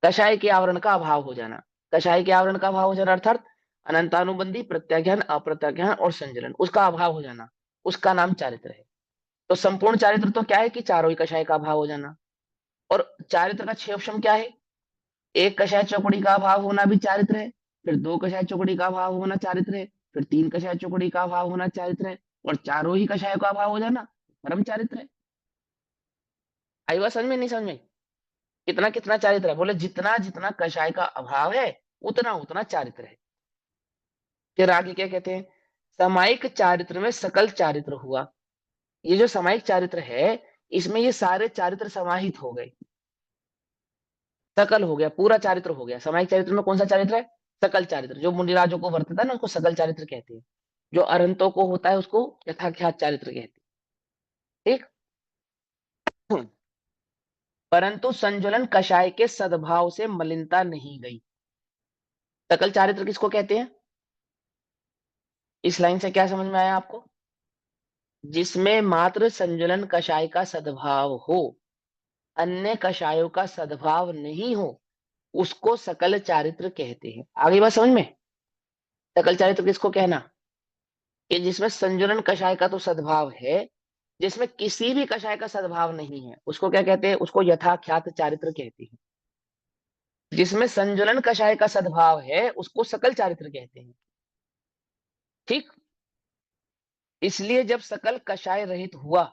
कषाय के आवरण का अभाव हो जाना, कषाय के आवरण का अभाव हो जाना अर्थात अनंतानुबंधी प्रत्याख्यान अप्रत्याख्यान और संजलन, उसका अभाव हो जाना, उसका नाम चारित्र है। तो संपूर्ण चारित्र तो क्या है, कि चारों ही कषाय का अभाव हो जाना। और चारित्र का क्षेपशम क्या है, एक कषाय चौकड़ी का अभाव होना भी चारित्र है, फिर दो कषाय चौकड़ी का अभाव होना चारित्र है, फिर तीन कषाय चौकड़ी का अभाव होना चारित्र है, और चारों ही कषायों का अभाव हो जाना परम चारित्र है। आई बात समझ में, नहीं समझ में? कितना कितना चारित्र है, बोले जितना जितना कषाय का अभाव है उतना उतना चारित्र है। फिर आगे क्या कहते हैं, सामायिक चारित्र में सकल चारित्र हुआ। ये जो सामायिक चारित्र है इसमें ये सारे चारित्र समाहित हो गए, सकल हो गया, पूरा चारित्र हो गया। सामायिक चारित्र में कौन सा चारित्र है, सकल चारित्र। जो मुनिराजों को वर्तता है ना उसको सकल चारित्र कहते हैं, जो अरहंतों को होता है उसको यथाख्यात चारित्र कहते हैं। ठीक। परंतु संज्वलन कषाय के सद्भाव से मलिनता नहीं गई। सकल चारित्र किसको कहते हैं, इस लाइन से क्या समझ में आया आपको, जिसमें मात्र संज्वलन कषाय का सद्भाव हो, अन्य कषायों का सद्भाव नहीं हो, उसको सकल चारित्र कहते हैं। आगे बात समझ में, सकल चारित्र किसको कहना, कि जिसमें संजुलन कषाय का तो सद्भाव है, जिसमें किसी भी कषाय का सद्भाव नहीं है उसको क्या कहते हैं, उसको यथाख्यात चारित्र कहते हैं। जिसमें संजुलन कषाय का सद्भाव है उसको सकल चारित्र कहते हैं। ठीक। इसलिए जब सकल कषाय रहित हुआ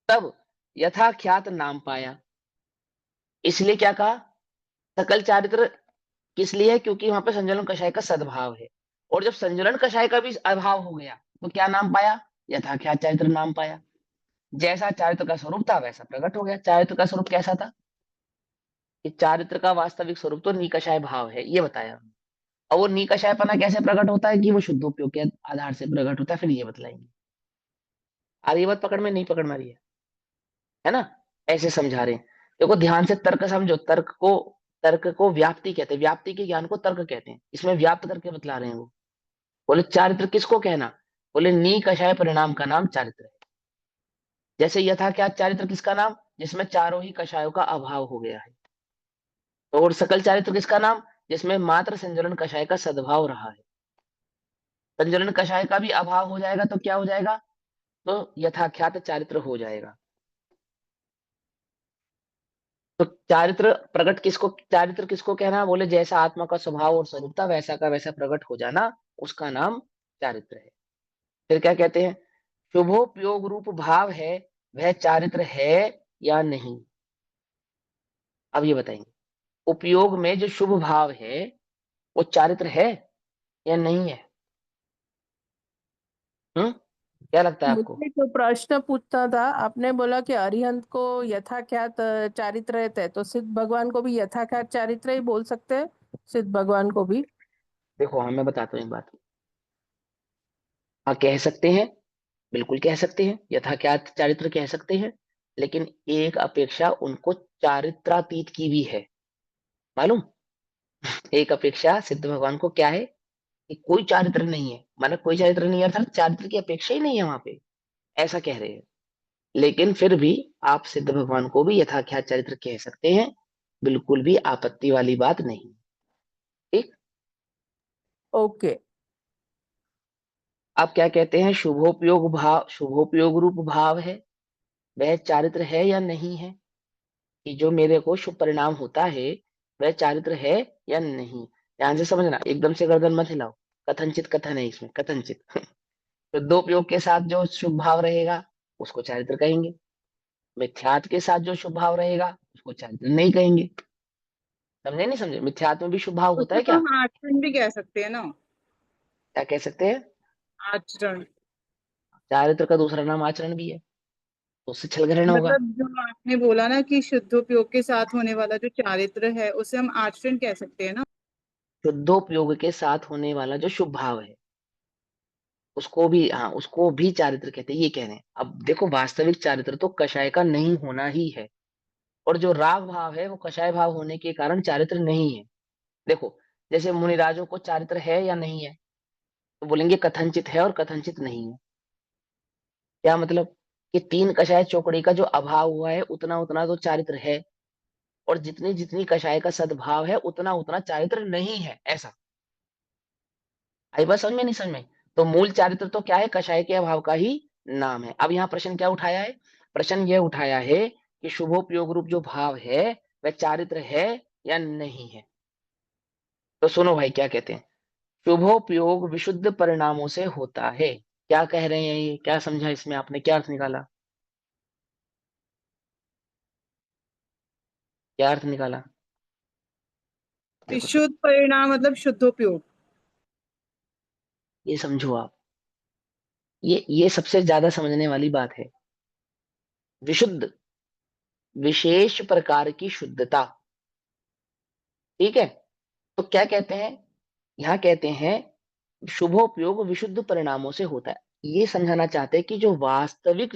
तब यथाख्यात नाम पाया। इसलिए क्या कहा, सकल चारित्र किस लिए है, क्योंकि वहां पे संजुलन कषाय का सद्भाव है। और जब संजुलन कषाय का भी अभाव हो गया तो क्या नाम पाया, यथाख्यात चारित्र नाम पाया। जैसा चारित्र का स्वरूप था वैसा प्रकट हो गया। चारित्र का स्वरूप कैसा था, कि चारित्र का वास्तविक स्वरूप तो निकषाय भाव है, ये बताया। और वो निकषायपना कैसे प्रकट होता है, कि वो शुद्धोपयोग के आधार से प्रकट होता है, फिर ये बतलाएंगे। आ रही है बात पकड़ में, नहीं पकड़ में आ रही है ना? ऐसे समझा रहे हैं। देखो ध्यान से तर्क समझो, तर्क को व्याप्ति कहते हैं, व्याप्ति के ज्ञान को तर्क कहते हैं। इसमें व्याप्त करके बतला रहे हैं वो। बोले चारित्र किसको कहना, बोले निकषाय परिणाम का नाम चारित्र है। जैसे यथा क्या चारित्र किसका नाम, जिसमें चारों ही कषायों का अभाव हो गया है। और सकल चारित्र किसका नाम, जिसमें मात्र संजलन कषाय का सद्भाव रहा है। संजलन कषाय का भी अभाव हो जाएगा तो क्या हो जाएगा, तो यथाख्यात चारित्र हो जाएगा। तो चारित्र किसको कहना, बोले जैसा आत्मा का स्वभाव और स्वरूप था वैसा का वैसा प्रकट हो जाना, उसका नाम चारित्र है। फिर क्या कहते हैं, शुभोपयोग रूप भाव है, वह चारित्र है या नहीं। अब ये बताएंगे, उपयोग में जो शुभ भाव है वो चारित्र है या नहीं है। क्या लगता है आपको? मुझे जो प्रश्न पूछना था, आपने बोला कि अरिहंत को यथाख्यात चारित्र रहते हैं, तो सिद्ध भगवान को भी यथाख्यात चारित्र ही बोल सकते हैं, सिद्ध भगवान को भी। देखो हाँ मैं बताता हूँ एक बात। हाँ कह सकते हैं, बिल्कुल कह सकते हैं, यथाख्यात चारित्र कह सकते हैं। लेकिन एक अपेक्षा उनको चारित्रातीत की भी है, मालूम। एक अपेक्षा सिद्ध भगवान को क्या है, कि कोई चारित्र नहीं है, माना कोई चारित्र नहीं है अर्थात चारित्र की अपेक्षा ही नहीं है वहां पे, ऐसा कह रहे हैं। लेकिन फिर भी आप सिद्ध भगवान को भी यथाख्यात चरित्र कह सकते हैं, बिल्कुल भी आपत्ति वाली बात नहीं। ठीक। ओके। आप क्या कहते हैं, शुभोपयोग रूप भाव है, वह चारित्र है या नहीं है, कि जो मेरे को शुभ परिणाम होता है वह चारित्र है या नहीं। ध्यान से समझना, एकदम से गर्दन मत हिलाओ। कथनचित कथन है इसमें, कथनचित। तो दो उपयोग के साथ जो शुभ भाव रहेगा उसको चारित्र कहेंगे, मिथ्यात के साथ जो शुभ भाव रहेगा उसको चारित्र नहीं कहेंगे। समझे नहीं समझे? मिथ्यात्व में भी शुभ भाव होता उसको है तो क्या? हम आचरण भी कह सकते हैं ना। क्या कह सकते हैं? आचरण चारित्र का दूसरा नाम आचरण भी है, तो उससे छल ग्रहण होगा। मतलब जो आपने बोला ना कि शुद्धोपयोग के साथ होने वाला जो चारित्र है उसे हम आचरण कह सकते हैं ना। शुद्धोपयोग के साथ होने वाला जो शुभ भाव है, उसको भी, हाँ, उसको भी चारित्र कहते हैं, ये कह रहे हैं। अब देखो, वास्तविक चारित्र तो कषाय का नहीं होना ही है, और जो राग भाव है वो कषाय भाव होने के कारण चारित्र नहीं है। देखो, जैसे मुनिराजों को चारित्र है या नहीं है, तो बोलेंगे कथनचित है और कथनचित नहीं है। क्या मतलब? कि तीन कषाय चौकड़ी का जो अभाव हुआ है, उतना उतना तो चारित्र है, और जितनी जितनी कषाय का सद्भाव है, उतना उतना चारित्र नहीं है, ऐसा। आई बात समझ में नहीं समझ में? तो मूल चारित्र तो क्या है? कषाय के अभाव का ही नाम है। अब यहाँ प्रश्न क्या उठाया है? प्रश्न यह उठाया है कि शुभोपयोग रूप जो भाव है वह चारित्र है या नहीं है। तो सुनो भाई क्या कहते हैं। शुभोपयोग विशुद्ध परिणामों से होता है। क्या कह रहे हैं ये? क्या समझा इसमें आपने? क्या अर्थ निकाला? क्या अर्थ निकाला? देखो, विशुद्ध परिणाम मतलब शुद्धोपयोग। ये समझो आप, ये सबसे ज्यादा समझने वाली बात है। विशुद्ध, विशेष प्रकार की शुद्धता। ठीक है? तो क्या कहते हैं? यहाँ कहते हैं शुभोपयोग विशुद्ध परिणामों से होता है। ये समझाना चाहते हैं कि जो वास्तविक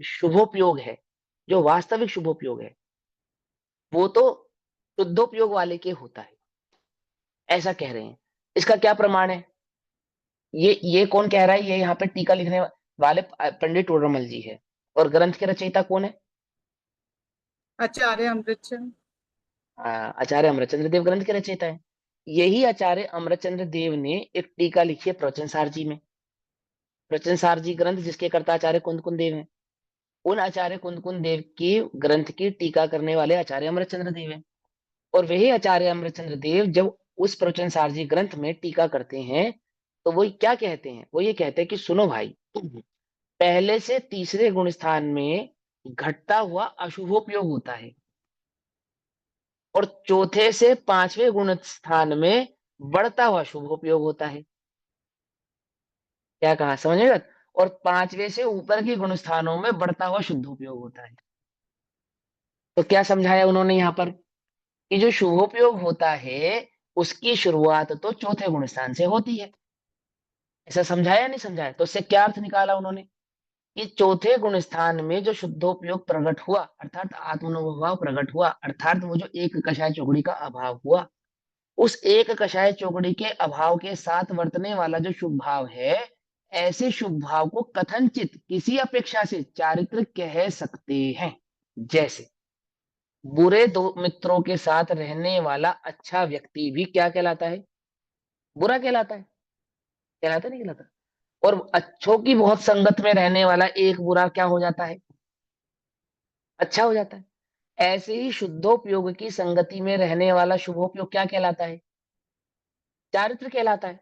शुभोपयोग है, जो वास्तविक शुभोपयोग है, वो तो शुद्धोपयोग वाले के होता है, ऐसा कह रहे हैं। इसका क्या प्रमाण है? ये कौन कह रहा है? ये यहाँ पे टीका लिखने वाले पंडित टोडरमल जी है। और ग्रंथ के रचयिता कौन है? आचार्य अमृतचंद। आचार्य अमरचंद्र देव ग्रंथ के रचयिता है। यही आचार्य अमरचंद्र देव ने एक टीका लिखी है प्रवचन सार जी में। प्रवचन सार जी ग्रंथ जिसके कर्ता आचार्य कुंद कुंद देव है। उन आचार्य कुंद कुंद देव की ग्रंथ की टीका करने वाले आचार्य अमरचंद्र देव है। और वही आचार्य अमरचंद्र देव जब उस प्रवचन सार जी ग्रंथ में टीका करते हैं, तो वो क्या कहते हैं? वो ये कहते हैं कि सुनो भाई, पहले से तीसरे गुण स्थान में घटता हुआ अशुभोपयोग होता है, और चौथे से पांचवें गुण स्थान में बढ़ता हुआ शुभोपयोग होता है। क्या कहा? समझेगा? और पांचवें से ऊपर के गुण स्थानों में बढ़ता हुआ शुद्धोपयोग होता है। तो क्या समझाया उन्होंने यहाँ पर? कि जो शुभोपयोग होता है, उसकी शुरुआत तो चौथे गुण स्थान से होती है। ऐसा समझाया नहीं समझाया? तो उससे क्या अर्थ निकाला उन्होंने? कि चौथे गुण स्थान में जो शुद्धोपयोग प्रकट हुआ, अर्थात आत्मनोभाव प्रकट हुआ, अर्थात वो जो एक कषाय चौकड़ी का अभाव हुआ, उस एक कषाय चौकड़ी के अभाव के साथ वर्तने वाला जो शुभ भाव है, ऐसे शुभ भाव को कथनचित किसी अपेक्षा से चारित्र कह सकते हैं। जैसे बुरे दो मित्रों के साथ रहने वाला अच्छा व्यक्ति भी क्या कहलाता है? बुरा कहलाता है। कहलाता नहीं कहलाता? और अच्छों की बहुत संगत में रहने वाला एक बुरा क्या हो जाता है? अच्छा हो जाता है। ऐसे ही शुद्धोपयोग की संगति में रहने वाला शुभोपयोग क्या कहलाता है? चारित्र कहलाता है।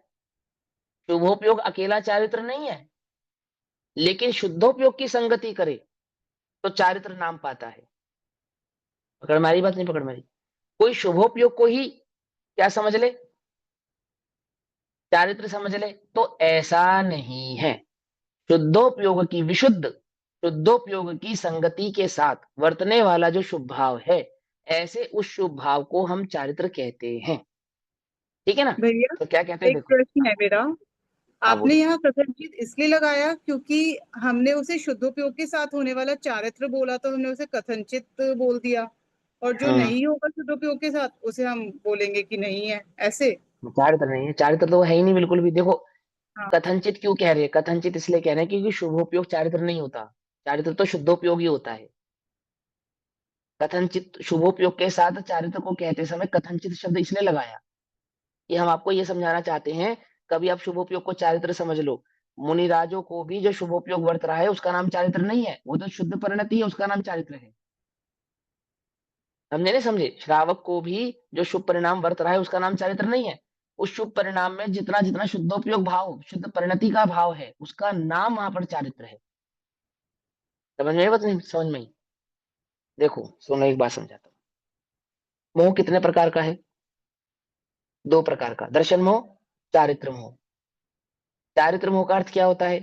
शुभोपयोग अकेला चारित्र नहीं है, लेकिन शुद्धोपयोग की संगति करे तो चारित्र नाम पाता है। पकड़ मारी बात? नहीं पकड़ मारी? कोई शुभोपयोग को ही क्या समझ ले? चारित्र समझ ले, तो ऐसा नहीं है। शुद्धोपयोग की विशुद्ध, शुद्धोपयोग की संगति के साथ वर्तने वाला जो शुभ भाव है, ऐसे उस शुभ भाव को हम चारित्र कहते हैं। ठीक है ना? भैया तो क्या कहते हैं एक देखो। प्रश्न है मेरा। हाँ आपने बोलो। यहाँ कथनचित इसलिए लगाया क्योंकि हमने उसे शुद्धोपयोग के साथ होने वाला चारित्र बोला तो हमने उसे कथनचित बोल दिया, और जो हम्म। नहीं होगा शुद्धोपयोग के साथ उसे हम बोलेंगे कि नहीं है, ऐसे। चारित्र नहीं है, चारित्र तो है ही नहीं बिल्कुल भी। देखो, हाँ। कथनचित क्यों कह रहे हैं? कथनचित इसलिए कह रहे हैं क्योंकि शुभोपयोग चारित्र नहीं होता। चारित्र तो शुद्धोपयोग ही होता है। कथनचित शुभोपयोग के साथ चारित्र को कहते समय कथनचित शब्द इसलिए लगाया कि हम आपको ये समझाना चाहते हैं, कभी आप शुभोपयोग को चारित्र समझ लो। मुनिराजों को भी जो शुभोपयोग वर्त रहा है उसका नाम चारित्र नहीं है, वो तो शुद्ध परिणति है, उसका नाम चारित्र है। समझे नहीं समझे? श्रावक को भी जो शुभ परिणाम वर्त रहा है उसका नाम चारित्र नहीं है। उस शुभ परिणाम में जितना जितना शुद्धोपयोग भाव, शुद्ध परिणति का भाव है, उसका नाम वहां पर चारित्र है। समझ में? बत नहीं समझ में? देखो सुनो, एक बात समझाता हूँ। मोह कितने प्रकार का है? 2 प्रकार का, दर्शन मोह, चारित्र मोह। चारित्र मोह का अर्थ क्या होता है?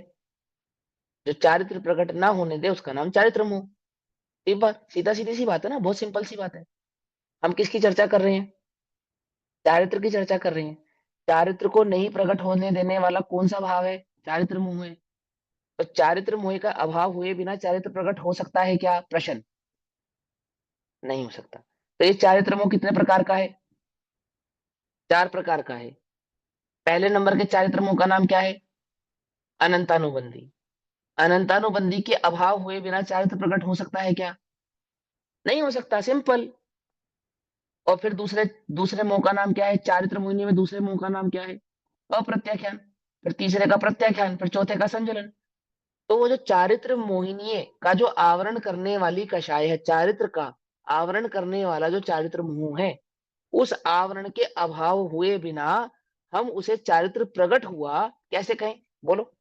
जो चारित्र प्रकट ना होने दे उसका नाम चारित्र मोह। एक बात, सीधा सीधी सी बात है ना, बहुत सिंपल सी बात है। हम किसकी चर्चा कर रहे हैं? चारित्र की चर्चा कर रहे हैं। चारित्र को नहीं प्रकट होने देने वाला कौन सा भाव है? चारित्र मोह है। तो चारित्र मोह का अभाव हुए बिना चारित्र प्रकट हो सकता है क्या? प्रश्न। नहीं हो सकता। तो ये चारित्र मोह कितने प्रकार का है? 4 प्रकार का है। पहले नंबर के चारित्र मोह का नाम क्या है? अनंतानुबंधी। अनंतानुबंधी के अभाव हुए बिना चारित्र प्रकट हो सकता है क्या? नहीं हो सकता, सिंपल। और फिर दूसरे दूसरे मोह का नाम क्या है? चारित्र मोहिनी में दूसरे मोह का नाम क्या है? अप्रत्याख्यान। फिर तीसरे का प्रत्याख्यान, फिर चौथे का संजलन। तो वो जो चारित्र मोहिनी का जो आवरण करने वाली कषाय है, चारित्र का आवरण करने वाला जो चारित्र मोह है, उस आवरण के अभाव हुए बिना हम उसे चारित्र प्रकट हुआ कैसे कहें? बोलो।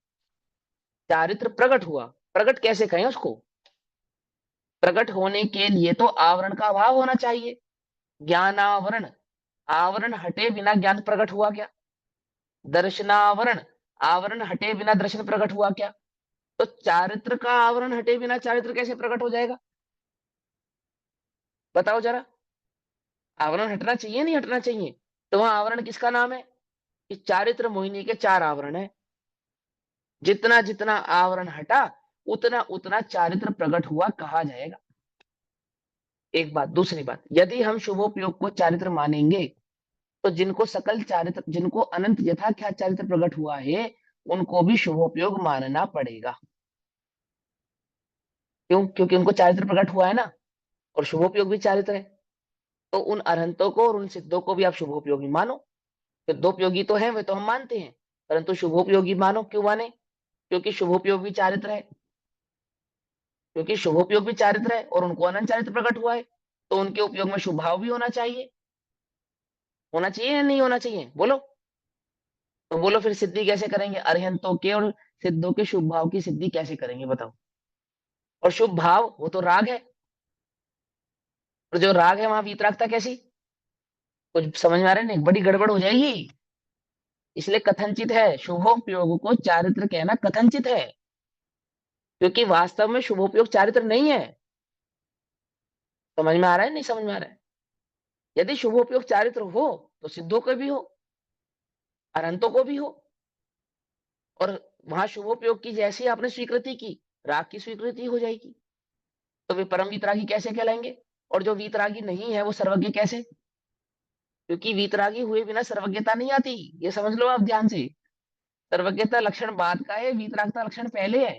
चारित्र प्रकट हुआ, प्रकट कैसे कहें उसको? प्रकट होने के लिए तो आवरण का अभाव होना चाहिए। ज्ञानावरण, आवरण हटे बिना ज्ञान प्रकट हुआ क्या? दर्शनावरण, आवरण हटे बिना दर्शन प्रकट हुआ क्या? तो चारित्र का आवरण हटे बिना चारित्र कैसे प्रकट हो जाएगा? बताओ जरा। आवरण हटना चाहिए नहीं हटना चाहिए? तो वहां आवरण किसका नाम है? कि चारित्र मोहिनी के 4 आवरण है। जितना जितना आवरण हटा उतना उतना चारित्र प्रकट हुआ कहा जाएगा। एक बात। दूसरी बात, यदि हम शुभोपयोग को चारित्र मानेंगे तो जिनको सकल चारित्र, जिनको अनंत यथाख्यात चारित्र प्रकट हुआ है, उनको भी शुभोपयोग मानना पड़ेगा। क्यों? क्योंकि उनको चारित्र प्रकट हुआ है ना, और शुभोपयोग भी चारित्र है। तो उन अरहंतों को और उन सिद्धों को भी आप शुभोपयोगी मानो। सिद्धोपयोगी तो है वे तो हम मानते हैं, परंतु शुभोपयोगी मानो। क्यों माने? क्योंकि शुभोपयोग भी चारित्र है। क्योंकि शुभोपयोग भी चारित्र है और उनको अनंत चारित्र प्रकट हुआ है, तो उनके उपयोग में शुभ भाव भी होना चाहिए। होना चाहिए या नहीं होना चाहिए? बोलो। तो बोलो फिर सिद्धि कैसे करेंगे? अरिहंतों के और सिद्धों के शुभ भाव की सिद्धि कैसे करेंगे बताओ? और शुभ भाव वो तो राग है, और जो राग है वहां वीतरागता कैसी? कुछ समझ में आ रहा है? नहीं, बड़ी गड़बड़ हो जाएगी। इसलिए कथनचित है, शुभोपयोग को चारित्र कहना कथनचित है, क्योंकि वास्तव में शुभोपयोग चारित्र नहीं है। समझ में आ रहा है नहीं समझ में आ रहा है? यदि शुभोपयोग चारित्र हो तो सिद्धों को भी हो, अरहंतों को भी हो। और वहां शुभोपयोग की जैसी आपने स्वीकृति की, राग की स्वीकृति हो जाएगी। तो वे परम वीतरागी कैसे कहलाएंगे? और जो वीतरागी नहीं है वो सर्वज्ञ कैसे? क्योंकि वीतरागी हुए बिना सर्वज्ञता नहीं आती, ये समझ लो आप ध्यान से। सर्वज्ञता लक्षण बाद का है, वीतरागता लक्षण पहले है।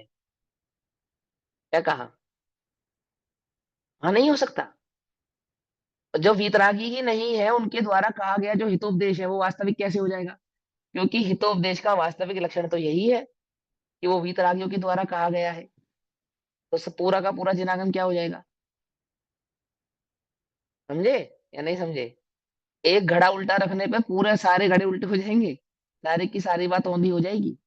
क्या कहा? हाँ, नहीं हो सकता। जो वीतरागी ही नहीं है उनके द्वारा कहा गया जो हितोपदेश है वो वास्तविक कैसे हो जाएगा? क्योंकि हितोपदेश का वास्तविक लक्षण तो यही है कि वो वीतरागियों के द्वारा कहा गया है। तो सब पूरा का पूरा जिनागम क्या हो जाएगा? समझे या नहीं समझे? एक घड़ा उल्टा रखने पे पूरे सारे घड़े उल्टे हो जाएंगे, सारी की सारी बात औंधी हो जाएगी।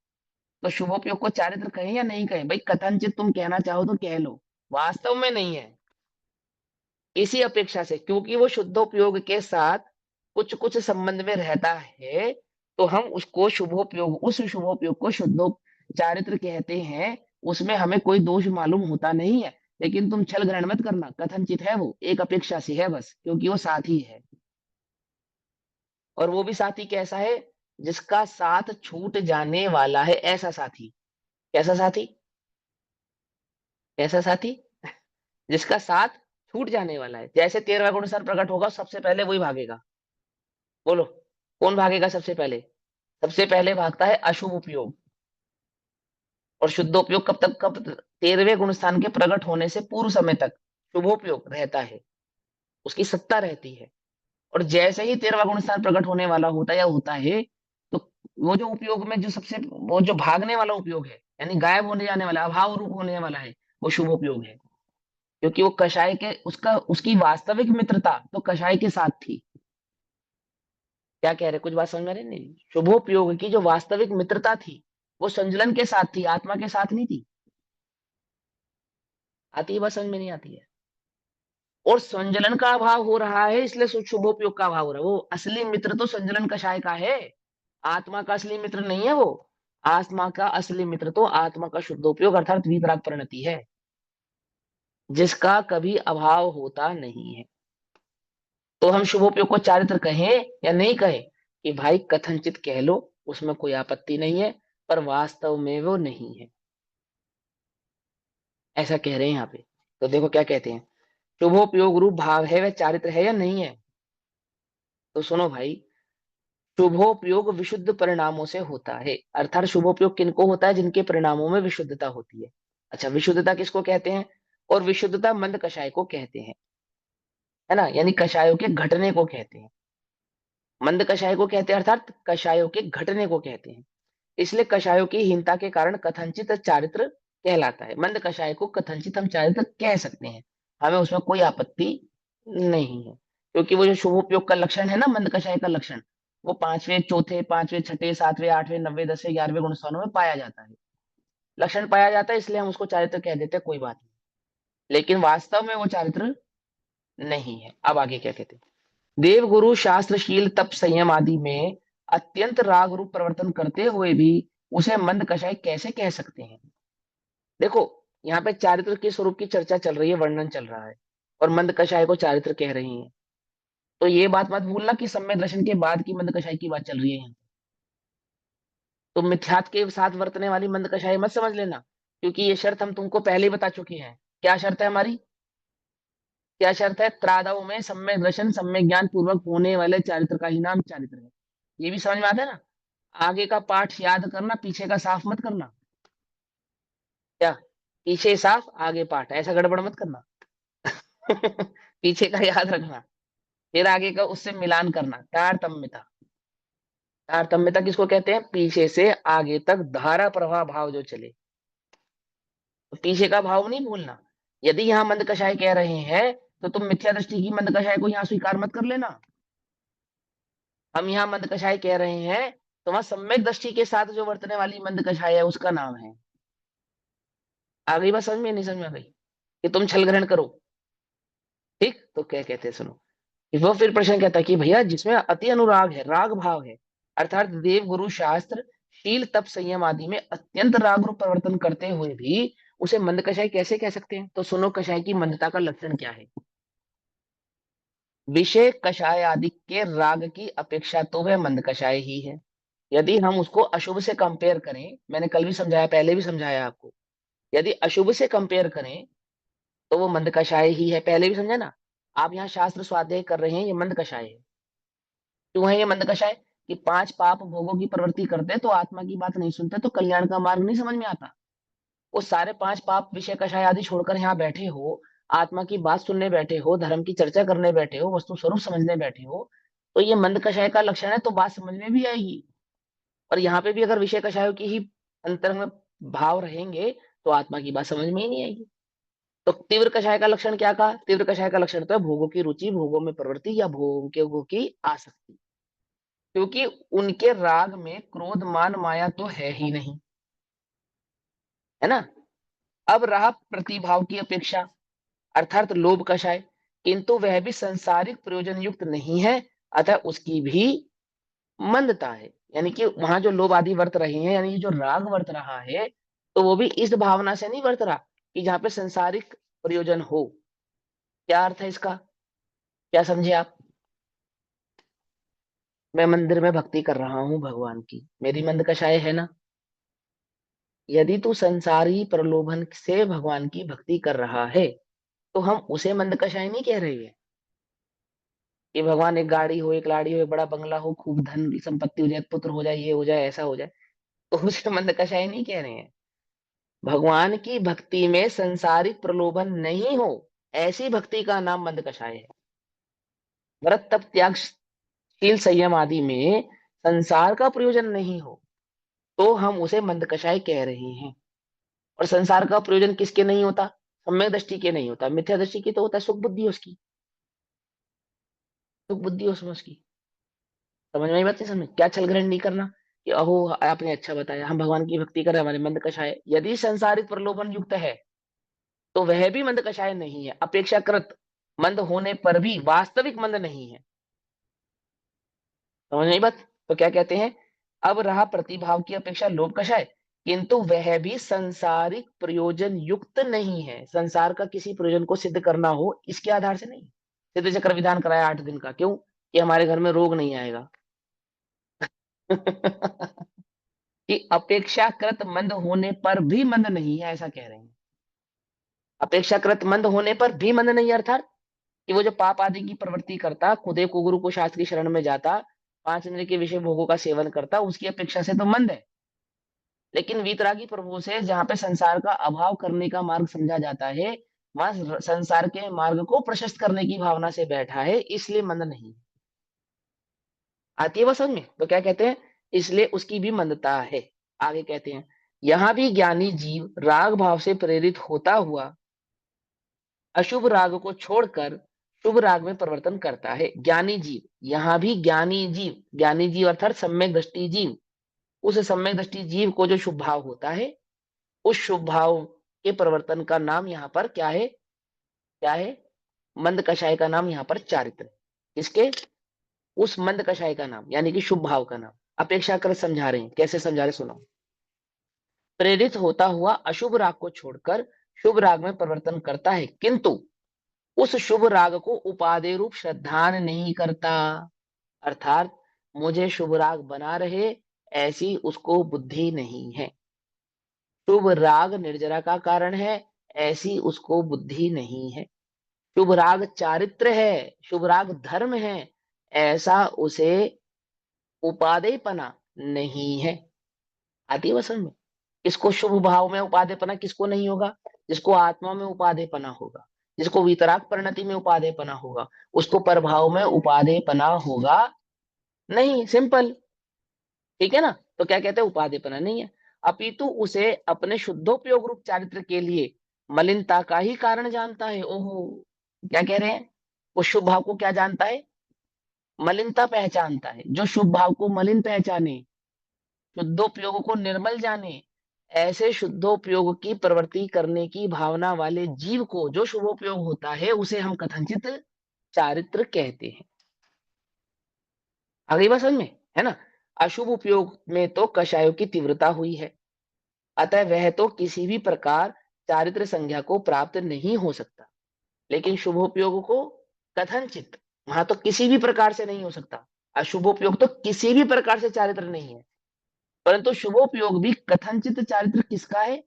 तो शुभोपयोग को चारित्र कहें या नहीं कहें? भाई कथनचित तुम कहना चाहो तो कह लो, वास्तव में नहीं है। इसी अपेक्षा से, क्योंकि वो शुद्धोपयोग के साथ कुछ कुछ संबंध में रहता है, तो हम उसको शुभोपयोग, उस शुभोपयोग को शुद्धो चारित्र कहते हैं। उसमें हमें कोई दोष मालूम होता नहीं है। लेकिन तुम छल ग्रहण मत करना, कथनचित है वो, एक अपेक्षा से है बस, क्योंकि वो साथी है। और वो भी साथी कैसा है? जिसका साथ छूट जाने वाला है, ऐसा साथी। कैसा साथी? ऐसा साथी जिसका साथ छूट जाने वाला है। जैसे 13वां गुण सर प्रकट होगा सबसे पहले वही भागेगा। बोलो, कौन भागेगा सबसे पहले? सबसे पहले भागता है अशुभ उपयोग। और शुद्धोपयोग कब तक? कब? 13वें गुण स्थान के प्रकट होने से पूर्व समय तक शुभोपयोग रहता है, उसकी सत्ता रहती है। और जैसे ही 13वां गुण स्थान प्रकट होने वाला होता है या होता है, तो वो जो उपयोग में जो सबसे, वो जो भागने वाला उपयोग है, यानी गायब होने जाने वाला, अभाव रूप होने वाला है, वो शुभ उपयोग है। क्योंकि वो कषाय के, उसका उसकी वास्तविक मित्रता तो कषाय के साथ थी। क्या कह रहे? कुछ बात समझ में आ रही नहीं? शुभोपयोग की जो वास्तविक मित्रता थी वो संजलन के साथ थी, आत्मा के साथ नहीं थी। आती है बात समझ में? नहीं आती है? और संजलन का अभाव हो रहा है, इसलिए शुभोपयोग का अभाव हो रहा है। वो असली मित्र तो संजलन कषाय का है, आत्मा का असली मित्र नहीं है वो। आत्मा का असली मित्र तो आत्मा का शुद्धोपयोग अर्थात वीतराग परिणति है, जिसका कभी अभाव होता नहीं है। तो हम शुभोपयोग को चारित्र कहें या नहीं कहें, कि भाई कथनचित कह लो, उसमें कोई आपत्ति नहीं है, पर वास्तव में वो नहीं है, ऐसा कह रहे हैं यहाँ पे। तो देखो क्या कहते हैं, शुभोपयोग रूप भाव है वह चारित्र है या नहीं है। तो सुनो भाई, शुभोपयोग विशुद्ध परिणामों से होता है, अर्थात शुभोपयोग किनको होता है, जिनके परिणामों में विशुद्धता होती है। अच्छा, विशुद्धता किसको कहते हैं, और विशुद्धता मंद कषाय को कहते हैं, है ना, यानी कषायों के घटने को कहते हैं। मंद कषाय को कहते हैं अर्थात कषायों के घटने को कहते हैं। इसलिए कषायों की हीनता के कारण कथनचित चारित्र कहलाता है। मंद कषाय को कथनचित हम चारित्र कह सकते हैं, हमें उसमें कोई आपत्ति नहीं है, क्योंकि वो जो शुभोपयोग का लक्षण है ना, मंद कषाय का लक्षण, वो पांचवें चौथे पांचवें छठे सातवें आठवें नब्बे दसवें 11वें गुणस्थानों में पाया जाता है, लक्षण पाया जाता है, इसलिए हम उसको चारित्र कह देते हैं, कोई बात नहीं। लेकिन वास्तव में वो चारित्र नहीं है। अब आगे क्या कहते हैं, देवगुरु शास्त्रशील तप संयम आदि में अत्यंत राग रूप परिवर्तन करते हुए भी उसे मंद कषाय कैसे कह सकते हैं। देखो, यहाँ पे चारित्र के स्वरूप की चर्चा चल रही है, वर्णन चल रहा है, और मंद कषाय को चारित्र कह रही है। तो ये बात मत भूलना कि सम्यक दर्शन के बाद की मंद कषाय की बात चल रही है यहाँ। तो मिथ्यात्व के साथ वर्तने वाली मंद कषाय मत समझ लेना, क्योंकि ये शर्त हम तुमको पहले ही बता चुके हैं। क्या शर्त है हमारी, क्या शर्त है, त्रादव में सम्यक दर्शन सम्यक ज्ञान पूर्वक होने वाले चारित्र का ही नाम चारित्र है। ये भी समझ में आता है ना। आगे का पाठ याद करना, पीछे का साफ मत करना। क्या, पीछे साफ आगे पाठ, ऐसा गड़बड़ मत करना। पीछे का याद रखना, फिर आगे का उससे मिलान करना। तारतम्यता, तारतम्यता किसको कहते हैं, पीछे से आगे तक धारा प्रवाह भाव जो चले, तो पीछे का भाव नहीं भूलना। यदि यहाँ मंद कषाय कह रहे हैं, तो तुम मिथ्या दृष्टि की मंद कषाय को यहाँ स्वीकार मत कर लेना। हम यहाँ मंद कषाय कह रहे हैं, तो वहां सम्यक दृष्टि के साथ जो वर्तने वाली मंद कषाय है उसका नाम है। आ गई बात समझ में, नहीं समझ में आ गई, कि तुम छल ग्रहण करो। ठीक, तो क्या कहते हैं सुनो, वो फिर प्रश्न कहता है कि भैया जिसमें अति अनुराग है, राग भाव है, अर्थात देव गुरु शास्त्र शील तप संयम आदि में अत्यंत राग रूप परिवर्तन करते हुए भी उसे मंद कषाय कैसे कह सकते हैं। तो सुनो, कषाय की मंदता का लक्षण क्या है। विषय कषाय आदि के राग की अपेक्षा तो वह मंद कषाय ही है। यदि हम उसको अशुभ से कंपेयर करें, मैंने कल भी समझाया, पहले भी समझाया आपको, यदि अशुभ से कंपेयर करें तो वो मंद कषाय ही है, पहले भी समझा ना। आप यहाँ शास्त्र स्वाध्याय कर रहे हैं, ये मंद कषाय है। क्यों है ये मंद कषाय, कि पांच पाप भोगों की प्रवृत्ति करते तो आत्मा की बात नहीं सुनते, तो कल्याण का मार्ग नहीं समझ में आता। वो सारे पांच पाप विषय कषाय आदि छोड़कर यहाँ बैठे हो, आत्मा की बात सुनने बैठे हो, धर्म की चर्चा करने बैठे हो, वस्तु स्वरूप समझने बैठे हो, तो ये मंद कषाय का लक्षण है, तो बात समझ में भी आएगी। और यहाँ पे भी अगर विषय कषायों की ही अंतर में भाव रहेंगे, तो आत्मा की बात समझ में ही नहीं आएगी। तो तीव्र कषाय का लक्षण क्या कहा, तीव्र कषाय का लक्षण तो है भोगों की रुचि, भोगों में प्रवृत्ति या भोगों की आसक्ति, क्योंकि उनके राग में क्रोध मान माया तो है ही नहीं, है ना। अब रहा प्रतिभाव की अपेक्षा, अर्थात लोभ कषाय, किंतु वह भी संसारिक प्रयोजन युक्त नहीं है, अतः उसकी भी मंदता है। यानी कि वहां जो लोभ आदि वर्त रहे हैं, यानी कि जो राग वर्त रहा है, तो वो भी इस भावना से नहीं वर्त रहा कि जहां पे संसारिक प्रयोजन हो। क्या अर्थ है इसका, क्या समझे आप। मैं मंदिर में भक्ति कर रहा हूँ भगवान की, मेरी मंद कषाय है ना। यदि तू संसारी प्रलोभन से भगवान की भक्ति कर रहा है, तो हम उसे मंद कषाय नहीं कह रहे हैं, कि भगवान एक गाड़ी हो, एक लाड़ी हो, एक बड़ा बंगला हो, खूब धन संपत्ति हो जाए, पुत्र हो जाए, ये हो जाए, ऐसा हो जाए, तो उसे मंद कषाय नहीं कह रहे हैं। भगवान की भक्ति में संसारिक प्रलोभन नहीं हो, ऐसी भक्ति का नाम मंद कषाय है। व्रत तप त्याग शील संयम आदि में संसार का प्रयोजन नहीं हो, तो हम उसे मंद कषाय कह रहे हैं। और संसार का प्रयोजन किसके नहीं होता, सम्यक दृष्टि के नहीं होता, मिथ्या दृष्टि की तो होता है, सुख बुद्धि उसकी, सुख बुद्धि उसमें उसकी। समझ में आई बात, नहीं समझ, क्या छल ग्रहण नहीं करना, कि अहो आपने अच्छा बताया, हम भगवान की भक्ति कर रहे हैं, हमारे मंद कषाय, यदि संसारिक प्रलोभन युक्त है तो वह भी मंद कषाय नहीं है, अपेक्षाकृत। मंद होने पर भी वास्तविक मंद नहीं है। समझ नहीं बात? तो क्या कहते हैं, अब रहा प्रतिभाव की अपेक्षा लोभ कषाय, किंतु वह भी संसारिक प्रयोजन युक्त नहीं है। संसार का किसी प्रयोजन को सिद्ध करना हो इसके आधार से नहीं। सिद्ध चक्र विधान कराया 8 दिन का, क्यों? कि हमारे घर में रोग नहीं आएगा। कि अपेक्षाकृत मंद होने पर भी मंद नहीं है, ऐसा कह रहे हैं। अपेक्षाकृत मंद होने पर भी मंद नहीं है, अर्थात कि वो जो पाप आदि की प्रवृत्ति करता, खुदे को गुरु को शास्त्र की शरण में जाता, 5 इंद्रिय के विषय भोगों का सेवन करता, उसकी अपेक्षा से तो मंद है। लेकिन वीतरागी प्रभु से जहां पे संसार का अभाव करने का मार्ग समझा जाता है, वहां संसार के मार्ग को प्रशस्त करने की भावना से बैठा है, इसलिए मंद नहीं। आती है वह समझ में? तो क्या कहते हैं, इसलिए उसकी भी मंदता है। आगे कहते हैं, यहां भी ज्ञानी जीव राग भाव से प्रेरित होता हुआ अशुभ राग को छोड़कर शुभ राग में परिवर्तन करता है। ज्ञानी जीव, यहां भी ज्ञानी जीव अर्थात सम्यक दृष्टि जीव, उस सम्यक दृष्टि जीव को जो शुभ भाव होता है, उस शुभ भाव के परिवर्तन का नाम यहाँ पर क्या है? क्या है? मंद कषाय का नाम यहाँ पर चारित्र। किसके? उस मंद कषाय का नाम, यानी कि शुभ भाव का नाम। अपेक्षाकृत समझा रहे हैं, कैसे समझा रहे सुनो। प्रेरित होता हुआ अशुभ राग को छोड़कर शुभ राग में परिवर्तन करता है, किंतु उस शुभ राग को उपादेय रूप श्रद्धान नहीं करता। अर्थात मुझे शुभ राग बना रहे, ऐसी उसको बुद्धि नहीं है। शुभ राग निर्जरा का कारण है, ऐसी उसको बुद्धि नहीं है। शुभ राग चारित्र है, शुभ राग धर्म है, ऐसा उसे उपादेयपना नहीं है। आती है समझ में? किसको शुभ भाव में उपादेयपना, किसको नहीं होगा? जिसको आत्मा में उपादेयपना होगा, जिसको वितराग परिणति में उपादेयपना होगा, उसको परभाव में उपादेयपना होगा नहीं। सिंपल, ठीक है ना? तो क्या कहते हैं, उपादेयपना नहीं है, अपितु उसे अपने शुद्धोपयोग रूप चारित्र के लिए मलिनता का ही कारण जानता है। ओहो, क्या कह रहे हैं? वो शुभ भाव को क्या जानता है? मलिनता पहचानता है। जो शुभ भाव को मलिन पहचाने, शुद्धोपयोग को निर्मल जाने, ऐसे शुद्धोपयोग की प्रवृत्ति करने की भावना वाले जीव को जो शुभोपयोग होता है, उसे हम कथनचित चारित्र कहते हैं। आ गई बात समझ में? है ना? अशुभ उपयोग में तो कषायों की तीव्रता हुई है, अतः वह तो किसी भी प्रकार चारित्र संज्ञा को प्राप्त नहीं हो सकता। लेकिन शुभोपयोग को कथनचित, वहां तो किसी भी प्रकार से नहीं हो सकता। अशुभोपयोग तो किसी भी प्रकार से चारित्र नहीं है, परंतु शुभोपयोग भी कथनचित चारित्र किसका है?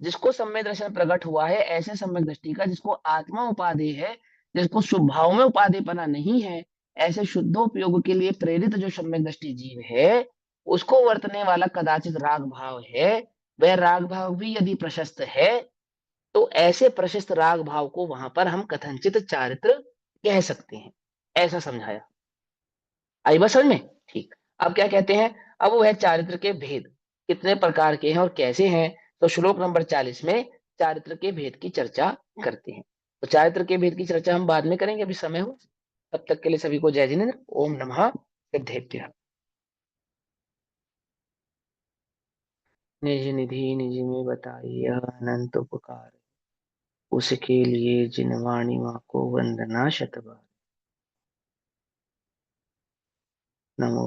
जिसको सम्यक दर्शन प्रकट हुआ है, ऐसे सम्यक दृष्टि का जिसको आत्मा उपादेय है, जिसको शुभ भाव में उपादेयपना नहीं है, ऐसे शुद्धोपयोग के लिए प्रेरित जो सम्यक दृष्टि जीव है, उसको वर्तने वाला कदाचित राग भाव है। वह राग भाव भी यदि प्रशस्त है, तो ऐसे प्रशस्त राग भाव को वहां पर हम कथनचित चारित्र कह सकते हैं। ऐसा समझाया। आई बात समझ में? ठीक। अब क्या कहते हैं, अब वह चारित्र के भेद कितने प्रकार के हैं और कैसे हैं, तो श्लोक नंबर 40 में चारित्र के भेद की चर्चा करते हैं। तो चारित्र के भेद की चर्चा हम बाद में करेंगे, अभी समय हो। तब तक के लिए सभी को जय जिनेन्द्र। ओम नमः सिद्धेभ्यः। निज निधि निज में बताई यह अनंत उपकार, उसके लिए जिन वाणी माँ को वंदना शतबार। नमो